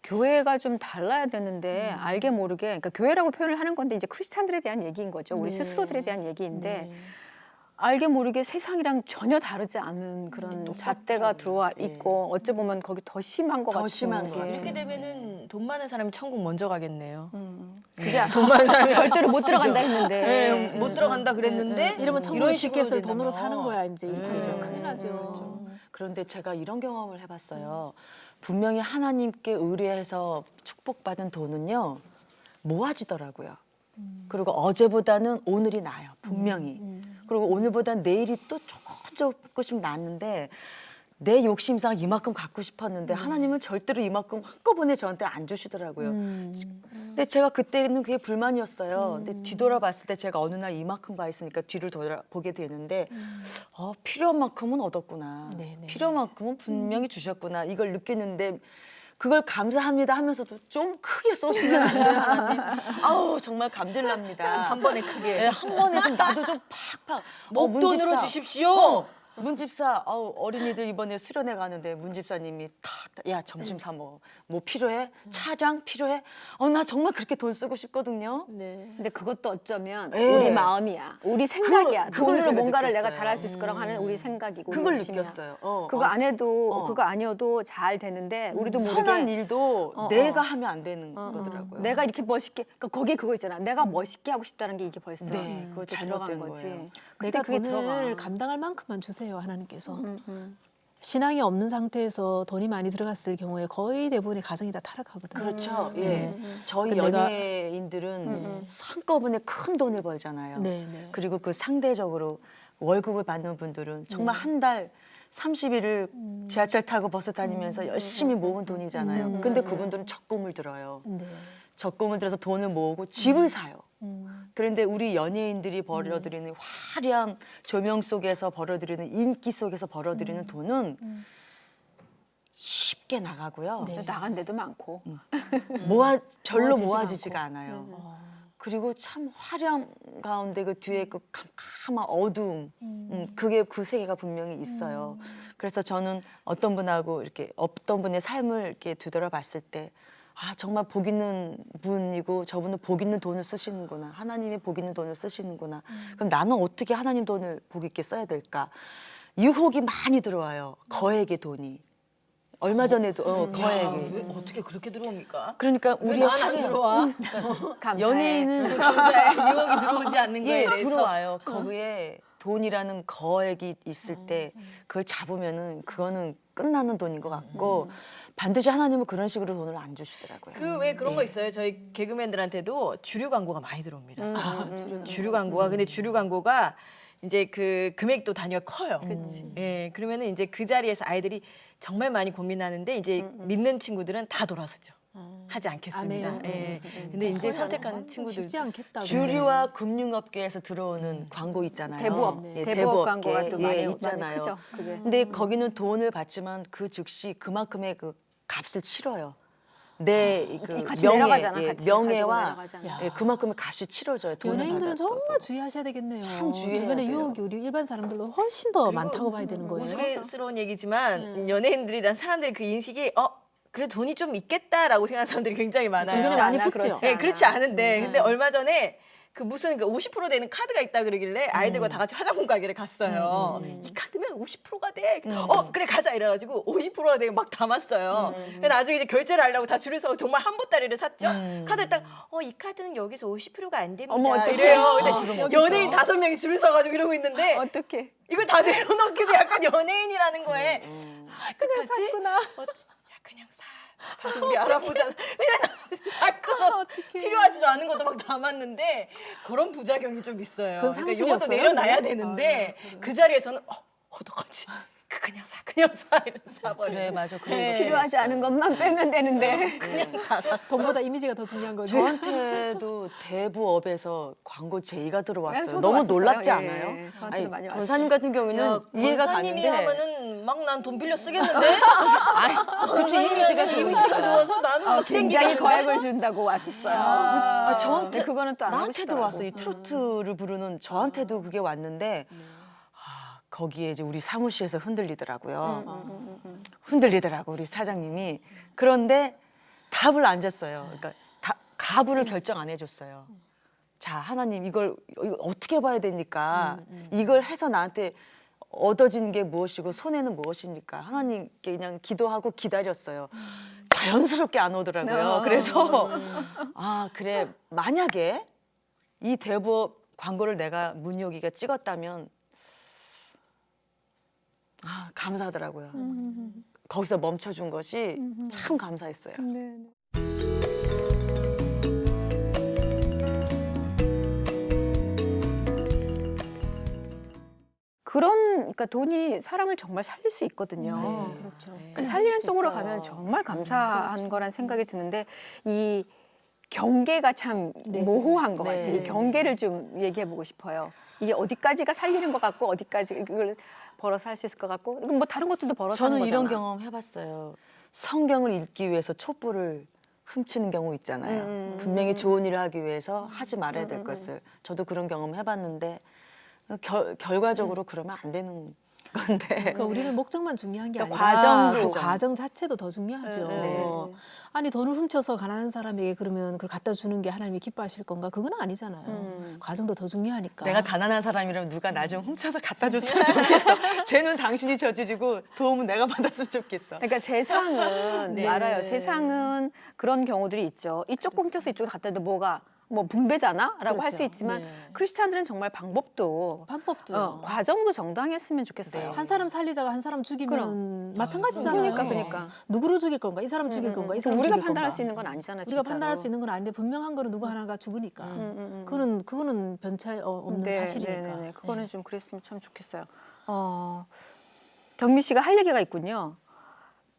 A: 교회가 좀 달라야 되는데 알게 모르게 그러니까 교회라고 표현을 하는 건데 이제 크리스찬들에 대한 얘기인 거죠. 우리 스스로들에 대한 얘기인데 알게 모르게 세상이랑 전혀 다르지 않은 그런 잣대가 들어와 있고 어찌 보면 거기 더 심한 것
B: 더
A: 같은
B: 심한
A: 게.
B: 것 같아요.
D: 이렇게 되면은 돈 많은 사람이 천국 먼저 가겠네요.
A: 그게 돈 많은 사람이 절대로 못 들어간다 했는데
D: 네, 못 들어간다 그랬는데
C: 이러면 천국의
D: 식으로
C: 티켓을 돈으로
D: 된다면.
C: 사는 거야 이제
B: 그렇죠.
C: 큰일 나죠.
B: 그런데 제가 이런 경험을 해봤어요. 분명히 하나님께 의뢰해서 축복받은 돈은요 모아지더라고요. 그리고 어제보다는 오늘이 나아요. 분명히. 그리고 오늘보다는 내일이 또 조금씩 낫는데 내 욕심상 이만큼 갖고 싶었는데 하나님은 절대로 이만큼 한꺼번에 저한테 안 주시더라고요. 근데 제가 그때는 그게 불만이었어요. 근데 뒤돌아봤을 때 제가 어느 날 이만큼 가 있으니까 뒤를 돌아보게 되는데 필요한 만큼은 얻었구나.
C: 네네.
B: 필요한 만큼은 분명히 주셨구나. 이걸 느끼는데 그걸 감사합니다 하면서도 좀 크게 쏘시면 안 돼요, 하나님? 아우 정말 감질납니다.
D: 한 번에 크게.
B: 네, 한 번에 좀 나도 좀 팍팍.
D: 목돈으로
B: 문집사.
D: 주십시오.
B: 문집사, 어린이들 이번에 수련회 가는데 문집사님이 야 점심 사 먹어. 뭐 필요해? 차량 필요해? 나 정말 그렇게 돈 쓰고 싶거든요.
C: 네.
A: 근데 그것도 어쩌면
B: 네.
A: 우리 마음이야. 우리 생각이야.
B: 그걸
A: 돈으로
B: 제가
A: 뭔가를
B: 느꼈어요.
A: 내가 잘할 수 있을 거라고 하는 우리 생각이고
B: 그걸
A: 욕심이야.
B: 느꼈어요.
A: 그거 안 해도 그거 아니어도 잘 되는데 우리도 모르게
B: 선한 일도 내가 하면 안 되는 거더라고요.
A: 내가 이렇게 멋있게 그러니까 거기에 그거 있잖아. 내가 멋있게 하고 싶다는 게 이게 벌써
B: 네, 그거
A: 들어간
B: 잘못된
A: 거지.
B: 거예요.
A: 근데
C: 내가
A: 그게
C: 돈을
A: 들어가.
C: 감당할 만큼만 주세요 하나님께서. 신앙이 없는 상태에서 돈이 많이 들어갔을 경우에 거의 대부분의 가정이 다 타락하거든요.
B: 그렇죠. 예. 저희
C: 근데 내가-
B: 연예인들은 한꺼번에 큰 돈을 벌잖아요.
C: 네, 네.
B: 그리고 그 상대적으로 월급을 받는 분들은 정말 한 달 30일을 지하철 타고 버스 다니면서 열심히 모은 돈이잖아요. 근데 그분들은 적금을 들어요.
C: 네.
B: 적금을 들어서 돈을 모으고 집을 사요.
C: 음.
B: 그런데 우리 연예인들이 벌어들이는 화려한 조명 속에서 벌어들이는 인기 속에서 벌어들이는 돈은 쉽게 나가고요.
C: 네.
A: 나간 데도 많고.
B: 별로
C: 모아지지가
B: 모아지지가 않아요. 그리고 참 화려한 가운데 그 뒤에 그 캄캄한 어두움, 그게 그 세계가 분명히 있어요. 그래서 저는 어떤 분하고 이렇게 어떤 분의 삶을 이렇게 되돌아봤을 때, 아 정말 복 있는 분이고 저분은 복 있는 돈을 쓰시는구나. 하나님이 복 있는 돈을 쓰시는구나. 그럼 나는 어떻게 하나님 돈을 복 있게 써야 될까? 유혹이 많이 들어와요. 거액의 돈이. 얼마 전에도 거액이.
D: 왜 어떻게 그렇게 들어옵니까?
B: 그러니까
D: 왜
B: 우리
D: 난 안 들어와?
A: 감사해.
B: 연예인은
D: 감사해. 유혹이 들어오지 않는 거에
B: 예,
D: 대해서.
B: 들어와요. 거기에 돈이라는 거액이 있을 때 그걸 잡으면은 그거는 끝나는 돈인 것 같고 반드시 하나님은 그런 식으로 돈을 안 주시더라고요.
D: 그 왜 그런 거 있어요? 저희 개그맨들한테도 주류 광고가 많이 들어옵니다. 주류 광고가 근데 주류 광고가 이제 그 금액도 단위가 커요. 예, 그러면은 이제 그 자리에서 아이들이 정말 많이 고민하는데 이제 믿는 친구들은 다 돌아서죠. 하지 않겠습니다.
C: 안 해요.
D: 예. 근데 이제 선택하는
C: 참
D: 친구들
C: 쉽지 않겠다.
B: 주류와 금융업계에서 들어오는 광고 있잖아요.
A: 대부업,
B: 예,
A: 대부업 광고가 또 많이
B: 있잖아요.
A: 크죠. 그게.
B: 근데 거기는 돈을 받지만 그 즉시 그만큼의 그 값을 치러요. 내 그
A: 같이 내려가잖아.
B: 명예,
A: 같이
B: 명예와
A: 가지고 내려가잖아.
B: 예, 그만큼의 값이 치러져요. 돈을
C: 연예인들은
B: 받았다고.
C: 정말 주의하셔야 되겠네요.
B: 참 주의해야
C: 주변에
B: 돼요.
C: 유혹이 우리 일반 사람들로 훨씬 더
D: 그리고
C: 많다고 봐야 되는 거예요.
D: 우스갯스러운 얘기지만 연예인들이란 사람들이 그 인식이 그래 돈이 좀 있겠다라고 생각하는 사람들이 굉장히 많아요.
C: 주변에
A: 그렇지
C: 많이
A: 않아,
C: 붙죠.
A: 그렇지
D: 네,
A: 않아.
D: 그렇지 않은데 근데 얼마 전에 그 무슨 그 50% 되는 카드가 있다 그러길래 아이들과 다 같이 화장품 가게를 갔어요. 이 카드면 50%가 돼. 그래 가자 이래가지고 50%가 되게 막 담았어요. 근데 나중에 이제 결제를 하려고 다 줄을 서고 정말 한 보따리를 샀죠. 카드를 딱 이 카드는 여기서 50%가 안 됩니다.
A: 어머, 어떡해.
D: 이래요. 근데 연예인 5명이 줄을 서가지고 이러고 있는데
A: 어떻게?
D: 이걸 다 내려놓기도 약간 연예인이라는 거에 그냥 샀구나. 야 그냥 사. 다들 우리 알아보잖아. 그냥 사. 필요하지도 않은 것도 막 담았는데 그런 부작용이 좀 있어요.
C: 그건
D: 그러니까 이것도
C: 상식이었어요?
D: 내려놔야
C: 그게?
D: 되는데 그 자리에서는 어떡하지? 그냥 사 이러면서 사버려.
B: 그래 맞아. 그런
D: 네.
B: 거
A: 필요하지 않은 것만 빼면 되는데.
D: 그냥 다 샀어.
C: 돈보다 이미지가 더 중요한 거죠.
B: 저한테도 대부업에서 광고 제의가 들어왔어요.
A: 저도
B: 너무
A: 왔었어요.
B: 놀랍지
A: 예,
B: 않아요?
A: 예. 저한테도 많이 왔어요.
B: 권사님 같은 경우는 이해가
D: 권사님이
B: 가는데
D: 하면은 막 난 돈 빌려 쓰겠는데?
B: 그치 이미지가
D: 이미지가 좋아서 나는 막
A: 굉장히
D: 땡기겠는데?
A: 거액을 준다고 왔었어요.
B: 저한테
A: 근데 그거는 또 안 하고
B: 나한테도
A: 싶더라고.
B: 왔어. 이 트로트를 부르는 저한테도 그게 왔는데 거기에 이제 우리 사무실에서 흔들리더라고요. 흔들리더라고 우리 사장님이. 그런데 답을 안 줬어요. 그러니까 가부를 결정 안 해줬어요. 자 하나님 이걸 어떻게 봐야 됩니까? 이걸 해서 나한테 얻어지는 게 무엇이고 손해는 무엇입니까? 하나님께 그냥 기도하고 기다렸어요. 자연스럽게 안 오더라고요. 그래서 그래 만약에 이 대부업 광고를 내가 문효기가 찍었다면 감사하더라고요. 거기서 멈춰준 것이 참 감사했어요.
A: 그러니까 돈이 사람을 정말 살릴 수 있거든요.
B: 네.
C: 그렇죠.
A: 그 살리는
B: 수
A: 쪽으로
B: 있어요.
A: 가면 정말 감사한 거란 생각이 드는데 이 경계가 참 모호한 것
B: 네.
A: 같아요. 이 경계를 좀 얘기해 보고 싶어요. 이게 어디까지가 살리는 것 같고 어디까지 이걸 벌어서 할 수 있을 것 같고 이건 뭐 다른 것들도 벌어서 하는
B: 저는
A: 거잖아.
B: 이런 경험 해봤어요. 성경을 읽기 위해서 촛불을 훔치는 경우 있잖아요. 분명히 좋은 일을 하기 위해서 하지 말아야 될 것을. 저도 그런 경험 해봤는데 결과적으로 그러면 안 되는 건데.
C: 그러니까 우리는 목적만 중요한 게
A: 그러니까
C: 아니라
A: 과정도.
C: 그 과정 자체도 더 중요하죠.
A: 네.
C: 아니 돈을 훔쳐서 가난한 사람에게 그러면 그걸 갖다 주는 게 하나님이 기뻐하실 건가? 그건 아니잖아요. 과정도 더 중요하니까.
B: 내가 가난한 사람이라면 누가 나 좀 훔쳐서 갖다 줬으면 좋겠어. 죄는 당신이 저지르고 도움은 내가 받았으면 좋겠어.
A: 그러니까 세상은
D: 네.
A: 알아요. 세상은 그런 경우들이 있죠. 이쪽 훔쳐서 이쪽에 갖다 대 뭐가 뭐 분배잖아라고 할 수
C: 그렇죠.
A: 있지만
C: 네.
A: 크리스찬들은 정말 방법도
C: 방법도
A: 과정도 정당했으면 좋겠어요.
C: 한 사람 살리자가 한 사람 죽이면 마찬가지잖아요.
A: 그러니까.
C: 누구를 죽일 건가? 이 사람 죽일 건가? 이 사람
A: 우리가
C: 죽일
A: 판단할
C: 건가?
A: 수 있는 건 아니잖아.
C: 우리가
A: 진짜로.
C: 판단할 수 있는 건 아닌데 분명한 거는 누구 하나가 죽으니까. 그거는 변차 없는 사실이니까.
A: 네. 그거는 좀 그랬으면 참 좋겠어요. 경미 씨가 할 얘기가 있군요.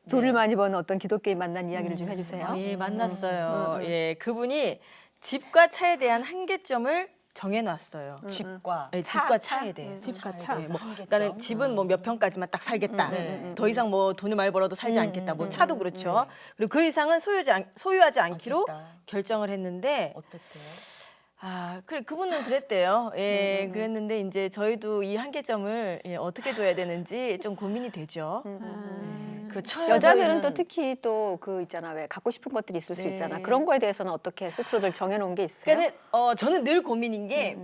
A: 돈을 많이 버는 어떤 기독교인 만난 이야기를 좀 해주세요.
D: 예, 만났어요. 예, 그분이 집과 차에 대한 한계점을 정해놨어요.
B: 집과
D: 네, 집과 차에 대해서.
C: 집과 차.
B: 대해서
D: 뭐,
B: 한계점.
D: 그러니까는 집은 뭐 몇 평까지만 딱 살겠다. 더 이상 뭐 돈을 많이 벌어도 살지 않겠다. 뭐 차도 그렇죠. 그리고 그 이상은 소유하지 않기로
B: 않겠다.
D: 결정을 했는데
B: 어떻대요?
D: 아, 그래 그분은 그랬대요. 예, 그랬는데 이제 저희도 이 한계점을 어떻게 둬야 되는지 좀 고민이 되죠.
B: 그
A: 여자들은 또 특히 또 그 있잖아 왜 갖고 싶은 것들이 있을 수
D: 네.
A: 있잖아. 그런 거에 대해서는 어떻게 스스로들 정해놓은 게 있어요?
D: 그러니까 저는 늘 고민인 게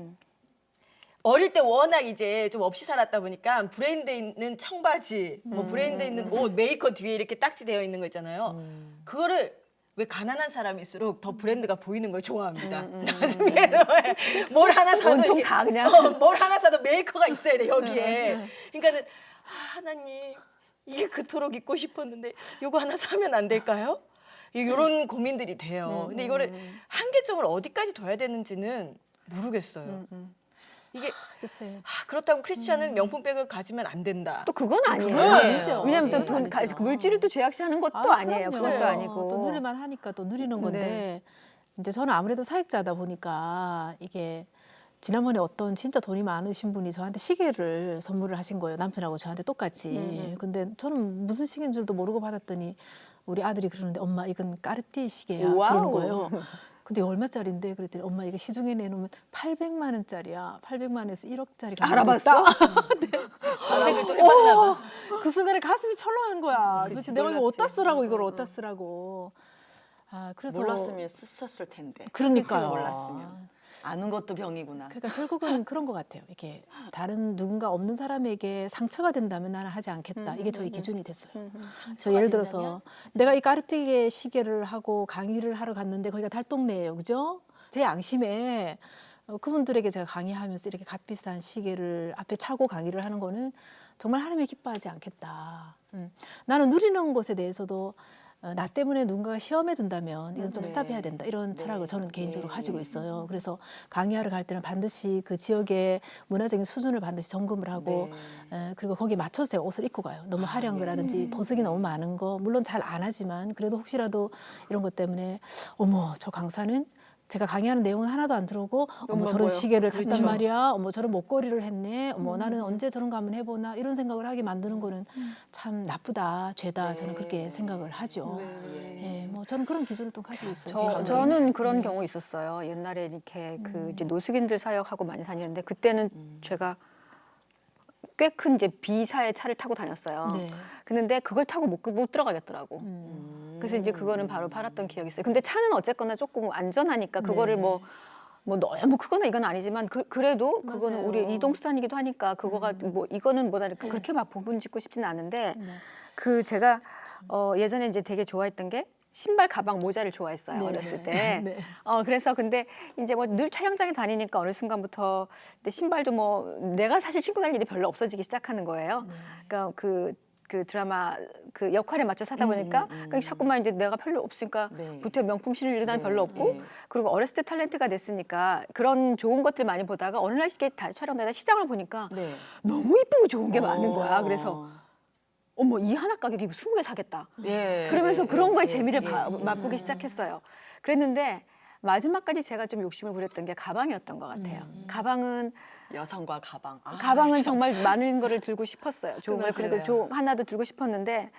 D: 어릴 때 워낙 이제 좀 없이 살았다 보니까 브랜드 있는 청바지, 뭐 브랜드 있는 옷, 메이커 뒤에 이렇게 딱지 되어 있는 거 있잖아요. 그거를 왜 가난한 사람일수록 더 브랜드가 보이는 걸 좋아합니다. 나중에는 뭘 하나 사도
A: 온통
D: 이렇게,
A: 다 그냥.
D: 뭘 하나 사도 메이커가 있어야 돼 여기에. 그러니까는 하나님 이게 그토록 입고 싶었는데 이거 하나 사면 안 될까요? 이런 고민들이 돼요. 근데 이거를 한계점을 어디까지 둬야 되는지는 모르겠어요. 이게
C: 글쎄요.
D: 그렇다고 크리스찬은 명품백을 가지면 안 된다.
A: 또 그건 아니에요.
C: 그건 아니죠.
A: 왜냐하면 또
C: 그건
A: 돈,
C: 아니죠.
A: 물질을 또 죄악시하는 것도 아니에요.
C: 그럼요.
A: 그것도 아니고.
C: 또 누릴만 하니까 또 누리는 건데 이제 저는 아무래도 사역자다 보니까 이게 지난번에 어떤 진짜 돈이 많으신 분이 저한테 시계를 선물을 하신 거예요. 남편하고 저한테 똑같이. 근데 저는 무슨 시계인 줄도 모르고 받았더니 우리 아들이 그러는데 엄마 이건 까르띠에 시계야.
A: 와우.
C: 그러는 거예요. 근데 얼마짜리인데 그랬더니 엄마 이게 시중에 내놓으면 800만 원짜리야. 800만 원에서 1억짜리
A: 알아봤어?
D: 검색을 또 해봤나 봐.
C: 그 순간에 가슴이 철렁한 거야. 도대체 내가 이거
B: 놀랐지.
C: 어디다 쓰라고 이걸 어디다 쓰라고. 그래서
B: 몰랐으면 썼을 텐데.
C: 그러니까요.
B: 몰랐으면. 아는 것도 병이구나.
C: 그러니까 결국은 그런 것 같아요. 이렇게 다른 누군가 없는 사람에게 상처가 된다면 나는 하지 않겠다. 이게 저희 기준이 됐어요. 그래서 예를 들어서 내가 이 까르띠에 시계를 하고 강의를 하러 갔는데 거기가 달동네예요, 그죠? 제 양심에 그분들에게 제가 강의하면서 이렇게 값비싼 시계를 앞에 차고 강의를 하는 거는 정말 하나님이 기뻐하지 않겠다. 나는 누리는 것에 대해서도 나 때문에 누군가가 시험에 든다면 이건 좀
B: 네.
C: 스탑해야 된다. 이런 철학을 저는 개인적으로
B: 네.
C: 가지고 있어요. 그래서 강의하러 갈 때는 반드시 그 지역의 문화적인 수준을 반드시 점검을 하고 그리고 거기에 맞춰서 제가 옷을 입고 가요. 너무 화려한 거라든지 보석이 너무 많은 거 물론 잘 안 하지만 그래도 혹시라도 이런 것 때문에 어머 저 강사는 제가 강의하는 내용은 하나도 안 들어오고 어머 저런 시계를 샀단 말이야. 어머 저런 목걸이를 했네. 어머 나는 언제 저런 거 한번 해보나 이런 생각을 하게 만드는 거는 참 나쁘다, 죄다 저는 그렇게 생각을 하죠. 예, 뭐 저는 그런 기준을 또 가지고 있어요. 개인적으로.
A: 저는 그런 경우 있었어요. 옛날에 이렇게 그 이제 노숙인들 사역하고 많이 다녔는데 그때는 제가 꽤 큰 이제 B사의 차를 타고 다녔어요.
C: 네.
A: 근데 그걸 타고 못 들어가겠더라고. 그래서 이제 그거는 바로 팔았던 기억이 있어요. 근데 차는 어쨌거나 조금 안전하니까 그거를 뭐 너무 크거나 이건 아니지만 그래도 그거는
C: 맞아요.
A: 우리 이동수단이기도 하니까 그거가 뭐 이거는 뭐다 그렇게 막 부분 짓고 싶지는 않은데 그 제가 예전에 이제 되게 좋아했던 게 신발, 가방, 모자를 좋아했어요.
C: 네.
A: 어렸을 때.
C: 네.
A: 그래서 근데 이제 뭐 늘 촬영장에 다니니까 어느 순간부터 근데 신발도 뭐 내가 사실 신고 다닐 일이 별로 없어지기 시작하는 거예요. 그러니까 그 드라마 그 역할에 맞춰 사다 보니까 그러니까 자꾸만 이제 내가 별로 없으니까
B: 네.
A: 부터 명품 신을 일은 별로 없고
B: 네.
A: 그리고 어렸을 때 탤런트가 됐으니까 그런 좋은 것들 많이 보다가 어느 날 이렇게 촬영되다 시장을 보니까
B: 네.
A: 너무 이쁘고 좋은 게 많은 거야. 그래서 어머 이 하나 가격이 20개 사겠다.
B: 예.
A: 그러면서
B: 예,
A: 그런 거에
B: 예,
A: 재미를
B: 예,
A: 맛보기 시작했어요. 그랬는데 마지막까지 제가 좀 욕심을 부렸던 게 가방이었던 것 같아요. 가방은
B: 여성과 가방.
A: 가방은
B: 참.
A: 정말 많은 거를 들고 싶었어요. 좋은 걸
B: 맞아요.
A: 그리고 하나도 들고 싶었는데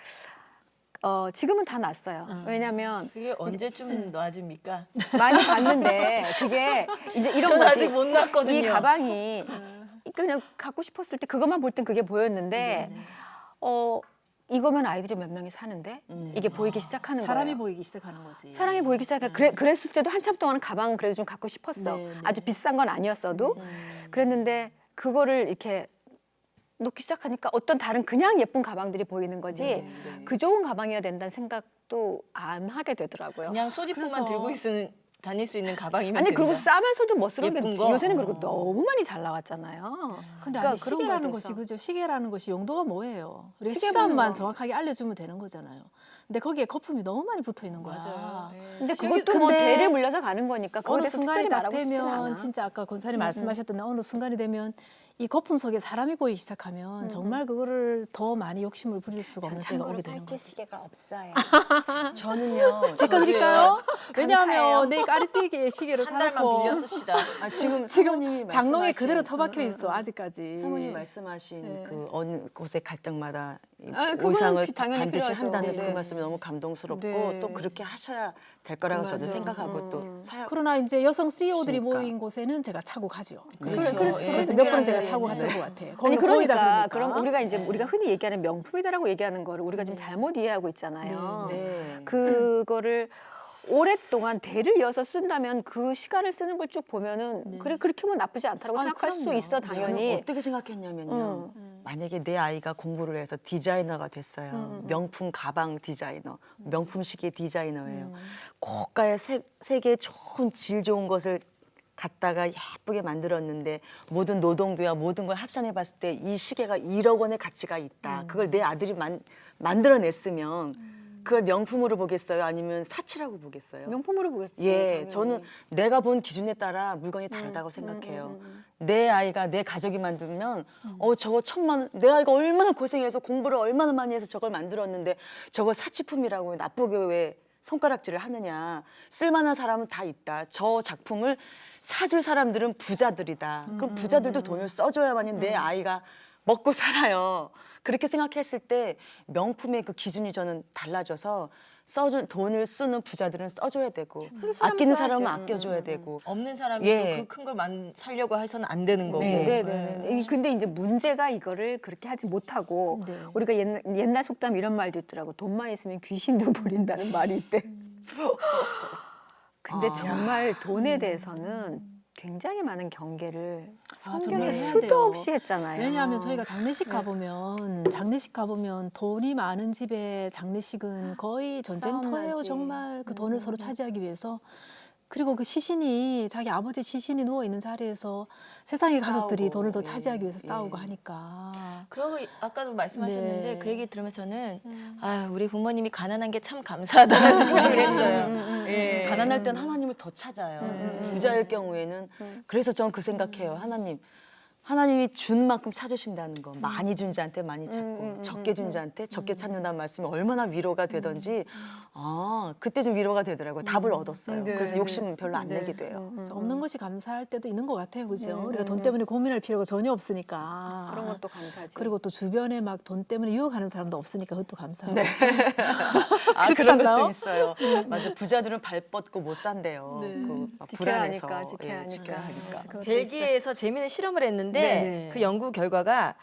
A: 지금은 다 놨어요. 왜냐하면
D: 그게 언제쯤 놔집니까?
A: 많이 봤는데 그게 이제 이런
D: 전
A: 거지.
D: 아직 못 놨거든요.
A: 이 가방이 그냥 갖고 싶었을 때 그것만 볼 땐 그게 보였는데 이거면 아이들이 몇 명이 사는데 이게 보이기 시작하는
C: 사람이
A: 거예요.
C: 보이기 시작하는 거지.
A: 사랑이 보이기 시작해. 그랬을 때도 한참 동안은 가방은 그래도 좀 갖고 싶었어.
C: 네, 네.
A: 아주 비싼 건 아니었어도. 그랬는데 그거를 이렇게 놓기 시작하니까 어떤 다른 그냥 예쁜 가방들이 보이는 거지 그 좋은 가방이어야 된다는 생각도 안 하게 되더라고요.
D: 그냥 소지품만
C: 그래서-
D: 들고 있는 다닐 수 있는 가방이면
A: 아니 그리고
D: 됩니다.
A: 싸면서도 멋스러운 게
D: 예쁜 거?
A: 요새는 그리고 너무 많이 잘 나왔잖아요.
C: 근데
A: 그러니까
C: 아니
A: 그런
C: 시계라는
A: 거에
C: 것이
A: 대해서.
C: 그죠? 시계라는 것이 용도가 뭐예요? 우리가
A: 시계 보는
C: 시간만
A: 거.
C: 정확하게 알려주면 되는 거잖아요. 근데 거기에 거품이 너무 많이 붙어 있는 거야.
D: 맞아요. 예.
A: 근데
D: 사실
A: 그것도 뭐
C: 근데
A: 대를 물려서 가는 거니까 그거에
C: 어느
A: 대해서
C: 순간이
A: 특별히
C: 딱
A: 말하고 싶진 않아.
C: 되면 진짜 아까 권사님 말씀하셨던 어느 순간이 되면 이 거품 속에 사람이 보이기 시작하면 정말 그거를 더 많이 욕심을 부릴 수가 없는 때가 오게 되는 거예요.
A: 시계가 없어요.
B: 저는요.
C: 제가 드릴까요?
A: 감사해요.
C: 왜냐하면 내 까르띠에 시계를
D: 한 달만
C: 사놓고
D: 빌려 씁시다.
B: 지금
C: 장롱에
B: 말씀하신-
C: 그대로 처박혀 있어 아직까지.
B: 사모님 말씀하신
C: 네.
B: 그 어느 곳에 갈 때마다 이
A: 그건
B: 의상을
A: 당연히
B: 반드시
A: 필요하죠.
B: 한다는
A: 네.
B: 그 말씀이 너무 감동스럽고
A: 네.
B: 또 그렇게 하셔야 될 거라고 저는
A: 맞아.
B: 생각하고 또 사역
C: 그러나 이제 여성 CEO들이
B: 그러니까.
C: 모인 곳에는 제가 차고 가죠.
B: 그렇죠.
C: 그래서
D: 예,
C: 그래서 몇 번은
D: 특별한
C: 제가
D: 자리에는.
C: 차고 갔던 것 같아요.
A: 아니
C: 거기는 거의 다
A: 그러니까
C: 그러니까.
A: 그럼 우리가 이제 우리가 흔히 얘기하는 명품이다라고 얘기하는 거를 우리가 좀 잘못 이해하고 있잖아요.
B: 네.
A: 그거를 오랫동안 대를 이어서 쓴다면 그 시간을 쓰는 걸 쭉 보면은 그래 그렇게 하면 나쁘지 않다고
C: 아니,
A: 생각할 수도
C: 그럼요.
A: 있어
B: 저는
A: 당연히.
B: 어떻게 생각했냐면요. 만약에 내 아이가 공부를 해서 디자이너가 됐어요. 명품 가방 디자이너, 명품 시계 디자이너예요. 고가의 세계에 좋은 질 좋은 것을 갖다가 예쁘게 만들었는데 모든 노동비와 모든 걸 합산해 봤을 때 이 시계가 1억 원의 가치가 있다. 그걸 내 아들이 만들어냈으면 그걸 명품으로 보겠어요? 아니면 사치라고 보겠어요?
A: 명품으로 보겠지.
B: 예,
A: 당연히.
B: 저는 내가 본 기준에 따라 물건이 다르다고 생각해요. 내 아이가 내 가족이 만들면 저거 1,000만 원, 내 아이가 얼마나 고생해서 공부를 얼마나 많이 해서 저걸 만들었는데 저걸 사치품이라고 나쁘게 왜 손가락질을 하느냐. 쓸만한 사람은 다 있다. 저 작품을 사줄 사람들은 부자들이다. 그럼 부자들도 돈을 써줘야만이 내 아이가 먹고 살아요. 그렇게 생각했을 때 명품의 그 기준이 저는 달라져서 돈을 쓰는 부자들은 써줘야 되고
A: 쓸 사람은
B: 아끼는
A: 써야죠.
B: 사람은 아껴줘야 되고
D: 없는 사람이
B: 예.
D: 그 큰 걸 살려고 해서는 안 되는 거고.
B: 네.
A: 네네네. 근데 이제 문제가 이거를 그렇게 하지 못하고
C: 네.
A: 우리가 옛날 속담 이런 말도 있더라고. 돈만 있으면 귀신도 부린다는 말이 있대. 근데 정말 돈에 대해서는 굉장히 많은 경계를
C: 정말
A: 성경에
C: 해야
A: 수도
C: 돼요.
A: 없이 했잖아요.
C: 왜냐하면 저희가 장례식 가보면 돈이 많은 집의 장례식은 거의 전쟁터예요.
A: 싸움나지.
C: 정말 그 돈을 서로 차지하기 위해서. 그리고 그 시신이 자기 아버지 시신이 누워 있는 자리에서 세상의 가족들이
B: 싸우고,
C: 돈을 더
B: 예,
C: 차지하기 위해서
B: 예.
C: 싸우고 하니까.
D: 그리고 아까도 말씀하셨는데
C: 네.
D: 그 얘기 들으면서는 아 우리 부모님이 가난한 게 참 감사하다는 생각을 했어요. 예.
B: 가난할 땐 하나님을 더 찾아요. 부자일 경우에는 그래서 저는 그 생각해요. 하나님이 준 만큼 찾으신다는 거. 많이 준 자한테 많이 찾고 적게 준 자한테 적게 찾는다는 말씀이 얼마나 위로가 되던지 그때 좀 위로가 되더라고요. 답을 얻었어요.
A: 네.
B: 그래서 욕심은 별로 안
A: 네.
B: 내게 돼요.
C: 그래서 없는 것이 감사할 때도 있는 것 같아요, 그죠? 우리가 돈 때문에 고민할 필요가 전혀 없으니까.
A: 그런 것도 감사하지.
C: 그리고 또 주변에 막 돈 때문에 유혹하는 사람도 없으니까 그것도 감사하고.
B: 그런
C: 그렇지 않나요?
B: 것도 있어요. 맞아. 부자들은 발 뻗고 못 산대요.
C: 네.
B: 막
A: 지켜야
B: 불안해서
A: 하니까, 지켜야 하니까.
B: 지켜야 하니까.
A: 그것도
D: 벨기에에서 재미있는 실험을 했는데
C: 네.
D: 그 연구 결과가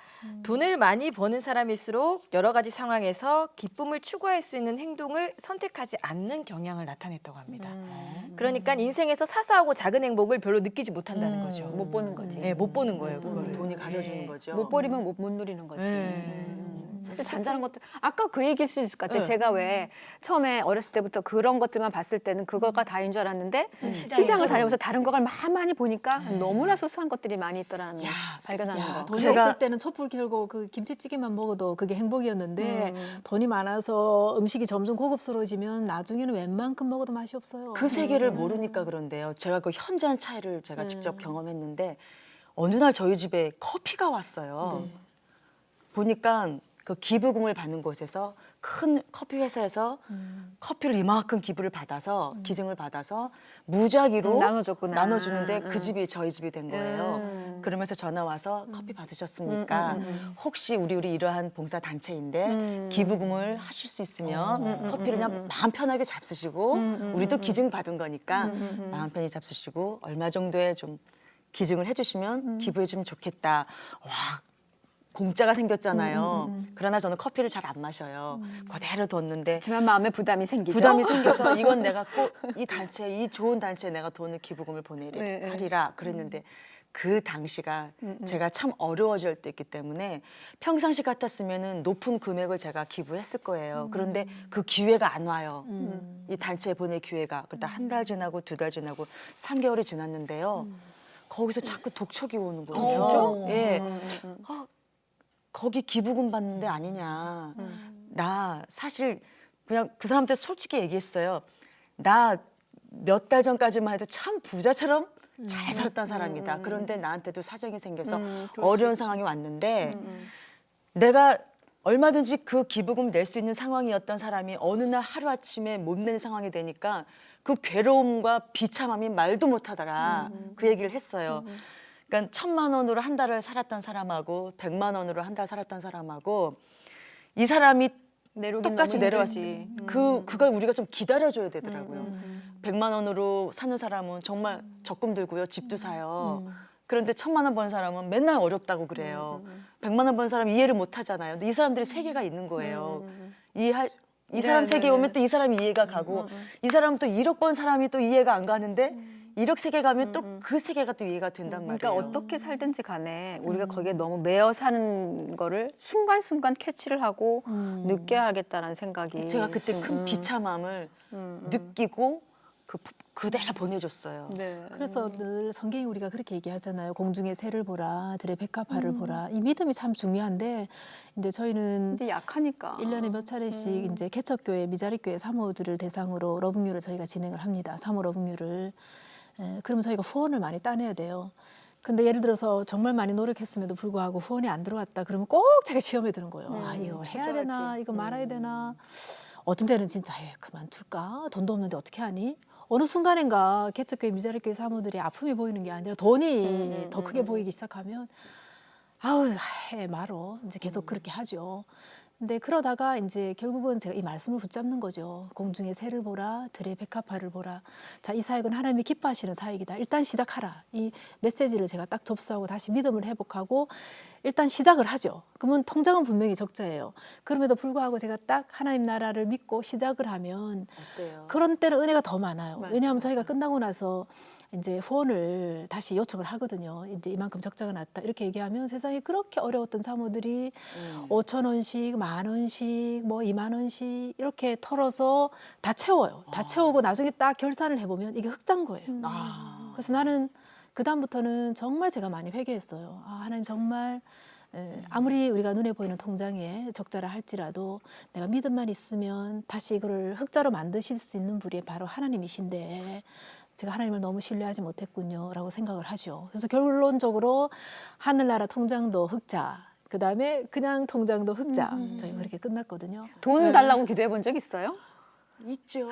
D: 돈을 많이 버는 사람일수록 여러 가지 상황에서 기쁨을 추구할 수 있는 행동을 선택하지 않는 경향을 나타냈다고 합니다. 그러니까 인생에서 사소하고 작은 행복을 별로 느끼지 못한다는 거죠.
A: 못 보는 거지.
D: 예, 못 보는 거예요. 그거를.
B: 돈이 가려주는
D: 예.
B: 거죠.
A: 못 버리면 못 누리는 거지.
D: 네.
A: 사실 잔잔한 것들 아까 그 얘기일 수 있을 것 같아.
D: 네.
A: 제가 왜 처음에 어렸을 때부터 그런 것들만 봤을 때는 그거가 다인 줄 알았는데 시장을 다니면서 다른 걸 많이 보니까 너무나 소소한 것들이 많이 있더라는 거 발견하는
C: 야,
A: 거.
C: 돈이
B: 제가-
C: 없을 때는 촛불 켜고 그 김치찌개만 먹어도 그게 행복이었는데 돈이 많아서 음식이 점점 고급스러워지면 나중에는 웬만큼 먹어도 맛이 없어요.
B: 그 세계를 모르니까 그런데요. 제가 그 현저한 차이를 제가 직접 경험했는데 어느 날 저희 집에 커피가 왔어요. 보니까 그 기부금을 받는 곳에서 큰 커피 회사에서 커피를 이만큼 기증을 받아서 무작위로
A: 나눠줬구나.
B: 나눠주는데 그 집이 저희 집이 된 거예요. 그러면서 전화 와서 커피 받으셨으니까 혹시 우리 이러한 봉사 단체인데 기부금을 하실 수 있으면 커피를 그냥 마음 편하게 잡수시고 우리도 기증 받은 거니까 마음 편히 잡수시고 얼마 정도의 좀 기증을 해주시면 기부해주면 좋겠다. 와. 공짜가 생겼잖아요. 그러나 저는 커피를 잘 안 마셔요. 그대로 뒀는데
A: 그렇지만 마음에 부담이 생기죠.
B: 부담이 생겨서 이건 내가 꼭 이 좋은 단체에 내가 돈을 기부금을
A: 네, 네.
B: 하리라 그랬는데 그 당시가 제가 참 어려워질 때였기 때문에 평상시 같았으면은 높은 금액을 제가 기부했을 거예요. 그런데 그 기회가 안 와요. 이 단체에 보낼 기회가. 그러다 한 달 지나고 2달 지나고 3개월이 지났는데요. 거기서 자꾸 독촉이 오는 거예요. 예. 거기 기부금 받는데 아니냐. 나 사실 그냥 그 사람한테 솔직히 얘기했어요. 나 몇 달 전까지만 해도 참 부자처럼 잘 살았던 사람이다. 그런데 나한테도 사정이 생겨서 어려운 상황이 왔는데 내가 얼마든지 그 기부금 낼 수 있는 상황이었던 사람이 어느 날 하루아침에 못 낸 상황이 되니까 그 괴로움과 비참함이 말도 못하더라. 그 얘기를 했어요. 그러니까 1,000만 원으로 한 달을 살았던 사람하고 100만 원으로 한 달 살았던 사람하고 이 사람이
A: 내려오긴
B: 똑같이
A: 너무
B: 내려왔을
A: 힘들지.
B: 그걸 우리가 좀 기다려줘야 되더라고요. 100만 원으로 사는 사람은 정말 적금 들고요. 집도 사요. 그런데 1,000만 원 번 사람은 맨날 어렵다고 그래요. 100만 원 번 사람 이해를 못 하잖아요. 근데 이 사람들이 세계가 있는 거예요. 이 사람 세계 오면 또 이 사람이 이해가 가고 이 사람은 또 1억 번 사람이 또 이해가 안 가는데 1억 세계 가면 또 그 세계가 또 이해가 된단 말이에요.
A: 그러니까 어떻게 살든지 간에 우리가 거기에 너무 매여 사는 거를 순간순간 캐치를 하고 느껴야 하겠다는 생각이
B: 제가 그때 큰 비참함을 느끼고 그대로 보내줬어요.
A: 네.
C: 그래서 늘 성경이 우리가 그렇게 얘기하잖아요. 공중의 새를 보라, 들의 백합화를 보라. 이 믿음이 참 중요한데 이제 저희는
A: 이제 약하니까.
C: 1년에 몇 차례씩 이제 개척교회, 미자립교회 사모들을 대상으로 러붕유를 저희가 진행을 합니다. 사모 러붕유를. 그러면 저희가 후원을 많이 따내야 돼요. 근데 예를 들어서 정말 많이 노력했음에도 불구하고 후원이 안 들어왔다 그러면 꼭 제가 시험에 드는 거예요. 아, 이거 해야 되나? 이거 말아야 되나? 어떤 때는 진짜 그만둘까? 돈도 없는데 어떻게 하니? 어느 순간인가 개척교회 미자립교회 사모들이 아픔이 보이는 게 아니라 돈이 더 크게 보이기 시작하면 아우 해 말어 이제 계속 그렇게 하죠. 근데 그러다가 이제 결국은 제가 이 말씀을 붙잡는 거죠. 공중의 새를 보라, 들의 백합화를 보라. 자, 이 사역은 하나님이 기뻐하시는 사역이다. 일단 시작하라. 이 메시지를 제가 딱 접수하고 다시 믿음을 회복하고 일단 시작을 하죠. 그러면 통장은 분명히 적자예요. 그럼에도 불구하고 제가 딱 하나님 나라를 믿고 시작을 하면
B: 어때요?
C: 그런 때는 은혜가 더 많아요.
A: 맞아,
C: 왜냐하면 저희가 끝나고 나서 이제 후원을 다시 요청을 하거든요. 이제 이만큼 적자가 났다 이렇게 얘기하면 세상에 그렇게 어려웠던 사모들이 5,000원씩, 10,000원씩, 뭐 20,000원씩 이렇게 털어서 다 채워요. 다 채우고 나중에 딱 결산을 해보면 이게 흑자인 거예요. 그래서 나는 그 다음부터는 정말 제가 많이 회개했어요. 아, 하나님 정말 아무리 우리가 눈에 보이는 통장에 적자라 할지라도 내가 믿음만 있으면 다시 이거를 흑자로 만드실 수 있는 분이 바로 하나님이신데 제가 하나님을 너무 신뢰하지 못했군요라고 생각을 하죠. 그래서 결론적으로 하늘나라 통장도 흑자, 그 다음에 그냥 통장도 흑자. 저희 그렇게 끝났거든요.
A: 돈 달라고 기도해 본 적 있어요?
B: 있죠.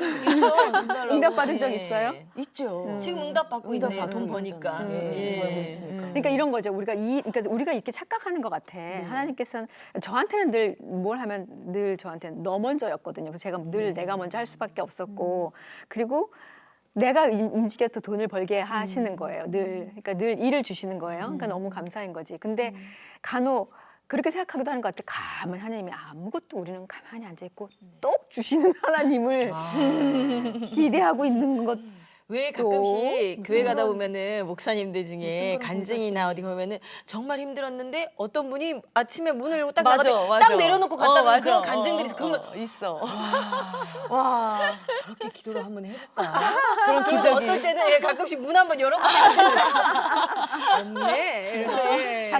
A: 응답 받은 적 있어요?
B: 있죠.
D: 지금 응답 받고
B: 응답
D: 있네요. 돈
B: 받고
D: 버니까.
B: 있잖아요. 예, 돈 벌고 있으니까.
A: 그러니까 이런 거죠. 그러니까 우리가 이렇게 착각하는 것 같아. 하나님께서는 저한테는 늘 뭘 하면 늘 저한테는 너 먼저였거든요. 그래서 제가 늘 내가 먼저 할 수밖에 없었고 그리고 내가 움직여서 돈을 벌게 하시는 거예요. 늘 그러니까 늘 일을 주시는 거예요. 그러니까 너무 감사한 거지. 근데 간혹 그렇게 생각하기도 하는 것 같아. 가만 하나님이 아무것도 우리는 가만히 앉아 있고 똑 주시는 하나님을 기대하고 있는 것.
D: 왜
A: 또
D: 가끔씩
A: 무슨
D: 교회 가다
A: 그런-
D: 보면은 목사님들 중에
C: 그런
D: 간증이나 어디 보면은 정말 힘들었는데 어떤 분이 아침에 문을 열고 딱
B: 맞아,
D: 나가서
B: 맞아.
D: 딱 내려놓고 갔다는
B: 맞아.
D: 그런 간증들이 있어. 그러면
B: 있어. 와,
D: 저렇게 기도를 한번 해볼까?
B: 그런
D: 그래서
B: 기적이.
D: 어떨 때는 가끔씩 문 한번 열어보고 없네 이렇게.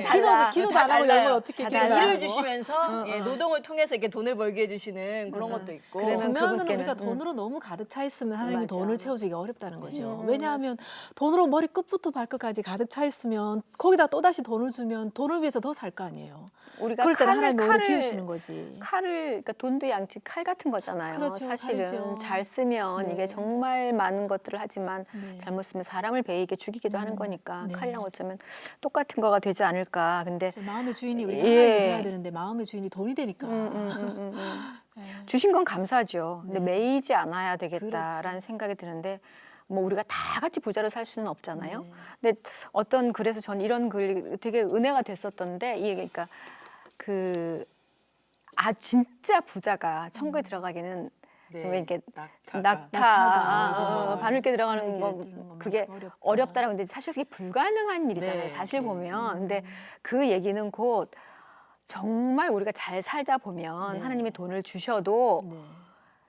C: 기도도 안 하고 열면 어떻게
D: 그러니까
C: 기도를
D: 일을
C: 하고.
D: 주시면서 노동을 통해서 이렇게 돈을 벌게 해주시는 그런 것도 있고.
A: 그러면
C: 보면은
A: 그분께는,
C: 우리가 돈으로 너무 가득 차 있으면 하나님이
A: 맞아.
C: 돈을 채워주기가 어렵다는 거죠. 왜냐하면 돈으로 머리 끝부터 발끝까지 가득 차 있으면 거기다 또 다시 돈을 주면 돈을 위해서 더 살 거 아니에요.
A: 우리가
C: 그럴 때는 하나님이 오히려 비우시는 거지.
A: 그러니까 돈도 양치 칼 같은 거잖아요.
C: 그렇죠,
A: 사실은
C: 칼이죠.
A: 잘 쓰면 이게 정말 많은 것들을 하지만
C: 네.
A: 잘못 쓰면 사람을 베이게 죽이기도 하는 거니까
C: 네.
A: 칼이랑 어쩌면 똑같은 거가 되지 않을까. 근데
C: 마음의 주인이 우리가
A: 예.
C: 하나님이 돼야 되는데 마음의 주인이 돈이 되니까. 예.
A: 주신 건 감사하죠. 근데
C: 네.
A: 매이지 않아야 되겠다라는
C: 그렇죠.
A: 생각이 드는데 뭐 우리가 다 같이 부자로 살 수는 없잖아요.
C: 네.
A: 근데 어떤 글에서 전 이런 글이 되게 은혜가 됐었던데 이게 그러니까 진짜 부자가 천국에 들어가기는 좀 이렇게
B: 낙타가.
A: 낙타
C: 네.
A: 바늘게 들어가는 거
C: 바늘게 들어가는 거
A: 그게
C: 어렵다.
A: 어렵다라고 근데 사실 그게 불가능한 일이잖아요.
B: 네,
A: 사실
B: 네.
A: 보면. 근데 그 얘기는 곧 정말 우리가 잘 살다 보면
B: 네.
A: 하나님이 돈을 주셔도
C: 네.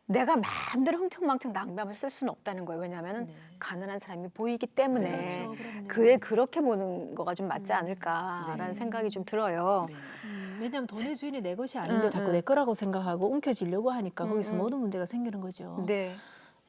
A: 내가 마음대로 흥청망청 낭비하면 쓸 수는 없다는 거예요. 왜냐하면
C: 네.
A: 가난한 사람이 보이기 때문에
C: 그렇죠, 그럼요.
A: 그에 그렇게 보는 거가 좀 맞지 않을까라는
B: 네.
A: 생각이 좀 들어요.
B: 네.
C: 왜냐하면 돈의 주인이 내 것이 아닌데 자꾸 내 거라고 생각하고 움켜쥐려고 하니까 거기서 모든 문제가 생기는 거죠.
A: 네.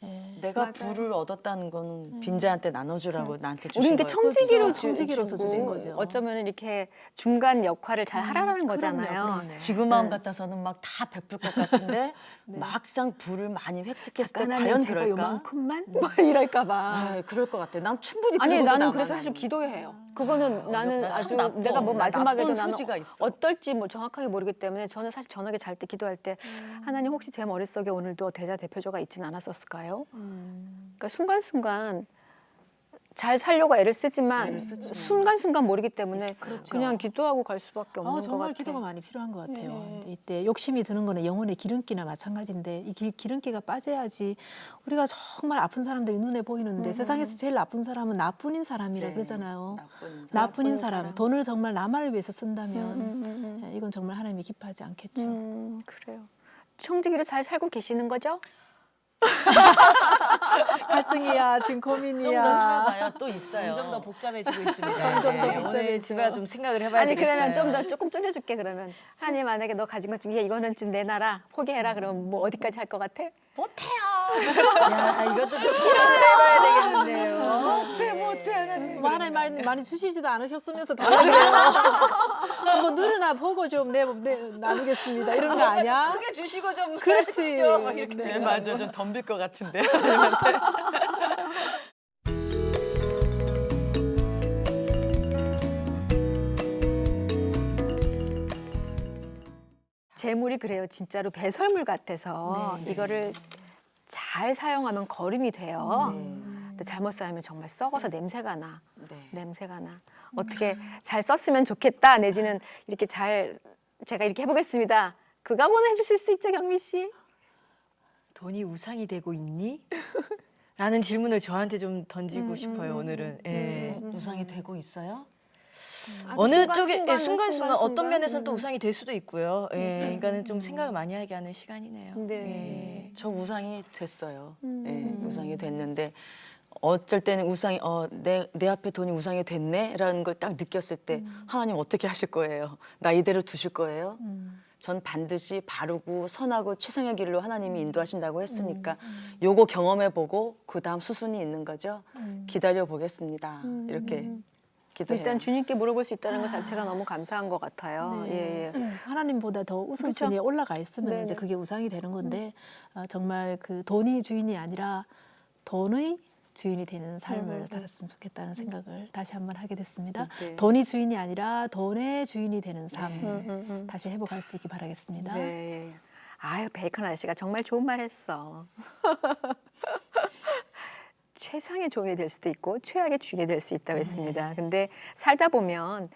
C: 예.
B: 내가
A: 맞아요.
B: 부를 얻었다는 건 빈자한테 나눠주라고 나한테 주신
A: 우리는 이게
B: 거예요.
A: 청지기로
C: 그렇죠. 청지기로서
A: 주고
C: 주신 거죠.
A: 어쩌면 이렇게 중간 역할을 잘 하라는 거잖아요.
C: 그럼요.
B: 지금 마음 같아서는 막 다 베풀 것 같은데 막상 부를 많이 획득했을 때
A: 작가는
B: 과연
A: 제가
B: 그럴까?
A: 요만큼만 뭐 이럴까 봐.
B: 아, 그럴 것 같아. 난 충분히
A: 아니
B: 그러고도
A: 나는
B: 남아,
A: 그래서
B: 나는.
A: 사실 기도해요. 그거는 나는
B: 나 참
A: 아주
B: 나빠.
A: 내가 뭐
B: 나
A: 마지막에도
B: 나쁜
A: 나는
B: 소지가 있어.
A: 어떨지 뭐 정확하게 모르기 때문에 저는 사실 저녁에 잘 때 기도할 때 하나님 혹시 제 머릿속에 오늘도 대자 대표조가 있진 않았었을까요? 그러니까 순간순간 잘 살려고 애를 쓰지만
B: 애를 쓰죠.
A: 순간순간 모르기 때문에
C: 그렇죠.
A: 그냥 기도하고 갈 수밖에 없는 것
C: 정말
A: 같아요.
C: 기도가 많이 필요한 것 같아요.
A: 네.
C: 근데 이때 욕심이 드는 거는 영혼의 기름기나 마찬가지인데 이 기름기가 빠져야지 우리가 정말 아픈 사람들이 눈에 보이는데 세상에서 제일 나쁜 사람은 나뿐인 사람이라
B: 네.
C: 그러잖아요.
B: 나쁜
C: 나뿐인 사람, 돈을 정말 나만을 위해서 쓴다면
A: 음.
C: 이건 정말 하나님이 기뻐하지 않겠죠.
A: 그래요. 청지기로 잘 살고 계시는 거죠?
C: 갈등이야, 지금 고민이야.
B: 좀 더 살아봐야 또 있어요.
D: 점점 더 복잡해지고 있습니다.
C: 점점 더
D: 네, 오늘
C: 복잡해져.
D: 집에 좀 생각을 해봐야
A: 아니
D: 되겠어요.
A: 그러면 좀 더 조금 줄여줄게 그러면 하나님 만약에 너 가진 것 중에 이거는 좀 내놔라 포기해라 그러면 뭐 어디까지 할 것 같아?
D: 야, 이것도 좀 실험을 해봐야 되겠는데요.
B: 못해 하나님.
C: 뭐 하나님 많이 주시지도 않으셨으면서 달라고 뭐 늘으나 보고 좀 나누겠습니다. 이런 거 아니야?
D: 크게 주시고 좀
C: 그렇지.
D: 하시죠. 막 이렇게
C: 네,
B: 네,
D: 생각하고.
B: 맞아. 좀 덤빌 것 같은데.
A: 재물이 그래요. 진짜로 배설물 같아서 이거를 잘 사용하면 거름이 돼요. 근데 잘못 사용하면 정말 썩어서 냄새가 나.
B: 네.
A: 냄새가 나. 어떻게 잘 썼으면 좋겠다. 내지는 이렇게 제가 이렇게 해보겠습니다. 그거 한번 해주실 수 있죠, 경미 씨?
D: 돈이 우상이 되고 있니? 라는 질문을 저한테 좀 던지고 싶어요, 오늘은. 예.
B: 우상이 되고 있어요?
D: 어느 쪽에 순간순간 어떤 면에서는 또 우상이 될 수도 있고요. 예, 그러니까는 좀 생각을 많이 하게 하는 시간이네요.
A: 네.
B: 저 우상이 됐어요. 네, 우상이 됐는데 어쩔 때는 우상이 내 앞에 돈이 우상이 됐네라는 걸 딱 느꼈을 때 하나님 어떻게 하실 거예요? 나 이대로 두실 거예요? 전 반드시 바르고 선하고 최선의 길로 하나님이 인도하신다고 했으니까 요거 경험해보고 그 다음 수순이 있는 거죠. 기다려 보겠습니다. 이렇게 기도해요.
A: 일단 주님께 물어볼 수 있다는 것 자체가 너무 감사한 것 같아요. 예, 예.
C: 하나님보다 더 우선순위에 올라가 있으면
A: 네네.
C: 이제 그게 우상이 되는 건데 정말 그 돈이 주인이 아니라 돈의 주인이 되는 삶을 살았으면 좋겠다는 생각을 다시 한번 하게 됐습니다.
A: 네.
C: 돈이 주인이 아니라 돈의 주인이 되는 삶 다시 회복할 수 있기 바라겠습니다.
A: 네. 아유, 베이컨 아저씨가 정말 좋은 말 했어. 최상의 종이 될 수도 있고 최악의 주인이 될 수 있다고 했습니다. 근데 살다 보면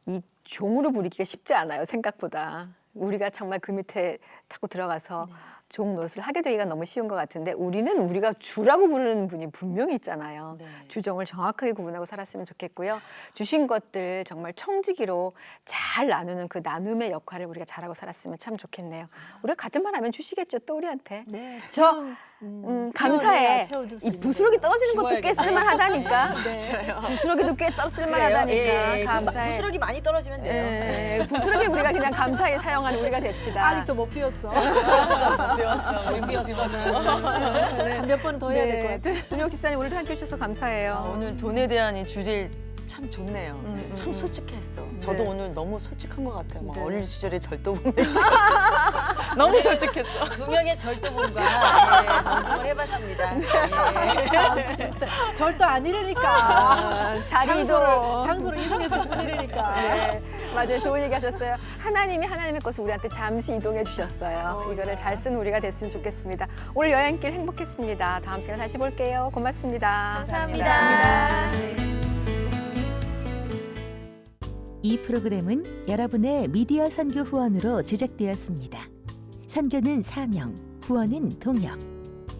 A: 이 종으로 부리기가 쉽지 않아요, 생각보다. 우리가 정말 그 밑에 자꾸 들어가서 종 노릇을 하게 되기가 너무 쉬운 것 같은데 우리는 우리가 주라고 부르는 분이 분명히 있잖아요.
B: 네.
A: 주종을 정확하게 구분하고 살았으면 좋겠고요. 주신 것들 정말 청지기로 잘 나누는 그 나눔의 역할을 우리가 잘하고 살았으면 참 좋겠네요. 우리가 가진만 하면 주시겠죠, 또 우리한테.
C: 네.
A: 저 감사해.
C: 채워줄 수
A: 이
C: 있는
A: 부스러기
C: 거죠.
A: 떨어지는 것도 꽤
D: 지워야겠네.
A: 쓸만하다니까.
C: 네.
A: 부스러기도 꽤 쓸만하다니까.
D: 예,
A: 감사해.
D: 부스러기 많이 떨어지면 돼요.
A: 예, 부스러기 우리가 그냥 감사하게 사용하는 우리가 됩시다.
C: 아직도 못 비웠어.
B: 배웠어. 우리
C: 한 몇 번은 더 해야 될 것 같아.
A: 준혁 집사님 오늘도 함께 해주셔서 감사해요.
B: 오늘 돈에 대한 이 주제 참 좋네요. 참 솔직했어. 저도
A: 네.
B: 오늘 너무 솔직한 것 같아요. 막
A: 네.
B: 어릴 시절에 절도범 너무 솔직했어.
D: 두 명의 절도범과 방송을 해봤습니다. 예.
C: 진짜 절도 아니라니까.
A: 자리 이동.
C: 장소로 이동했을 뿐이라니까.
A: 네, 맞아요. 좋은 얘기 하셨어요. 하나님이 하나님의 것을 우리한테 잠시 이동해 주셨어요. 이거를 잘 쓰는 우리가 됐으면 좋겠습니다. 오늘 여행길 행복했습니다. 다음 시간에 다시 볼게요. 고맙습니다.
D: 감사합니다.
E: 이 프로그램은 여러분의 미디어 선교 후원으로 제작되었습니다. 선교는 사명, 후원은 동역.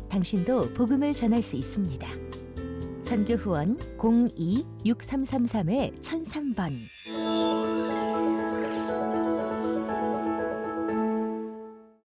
E: 당신도 복음을 전할 수 있습니다. 선교 후원 02-6333-1003번.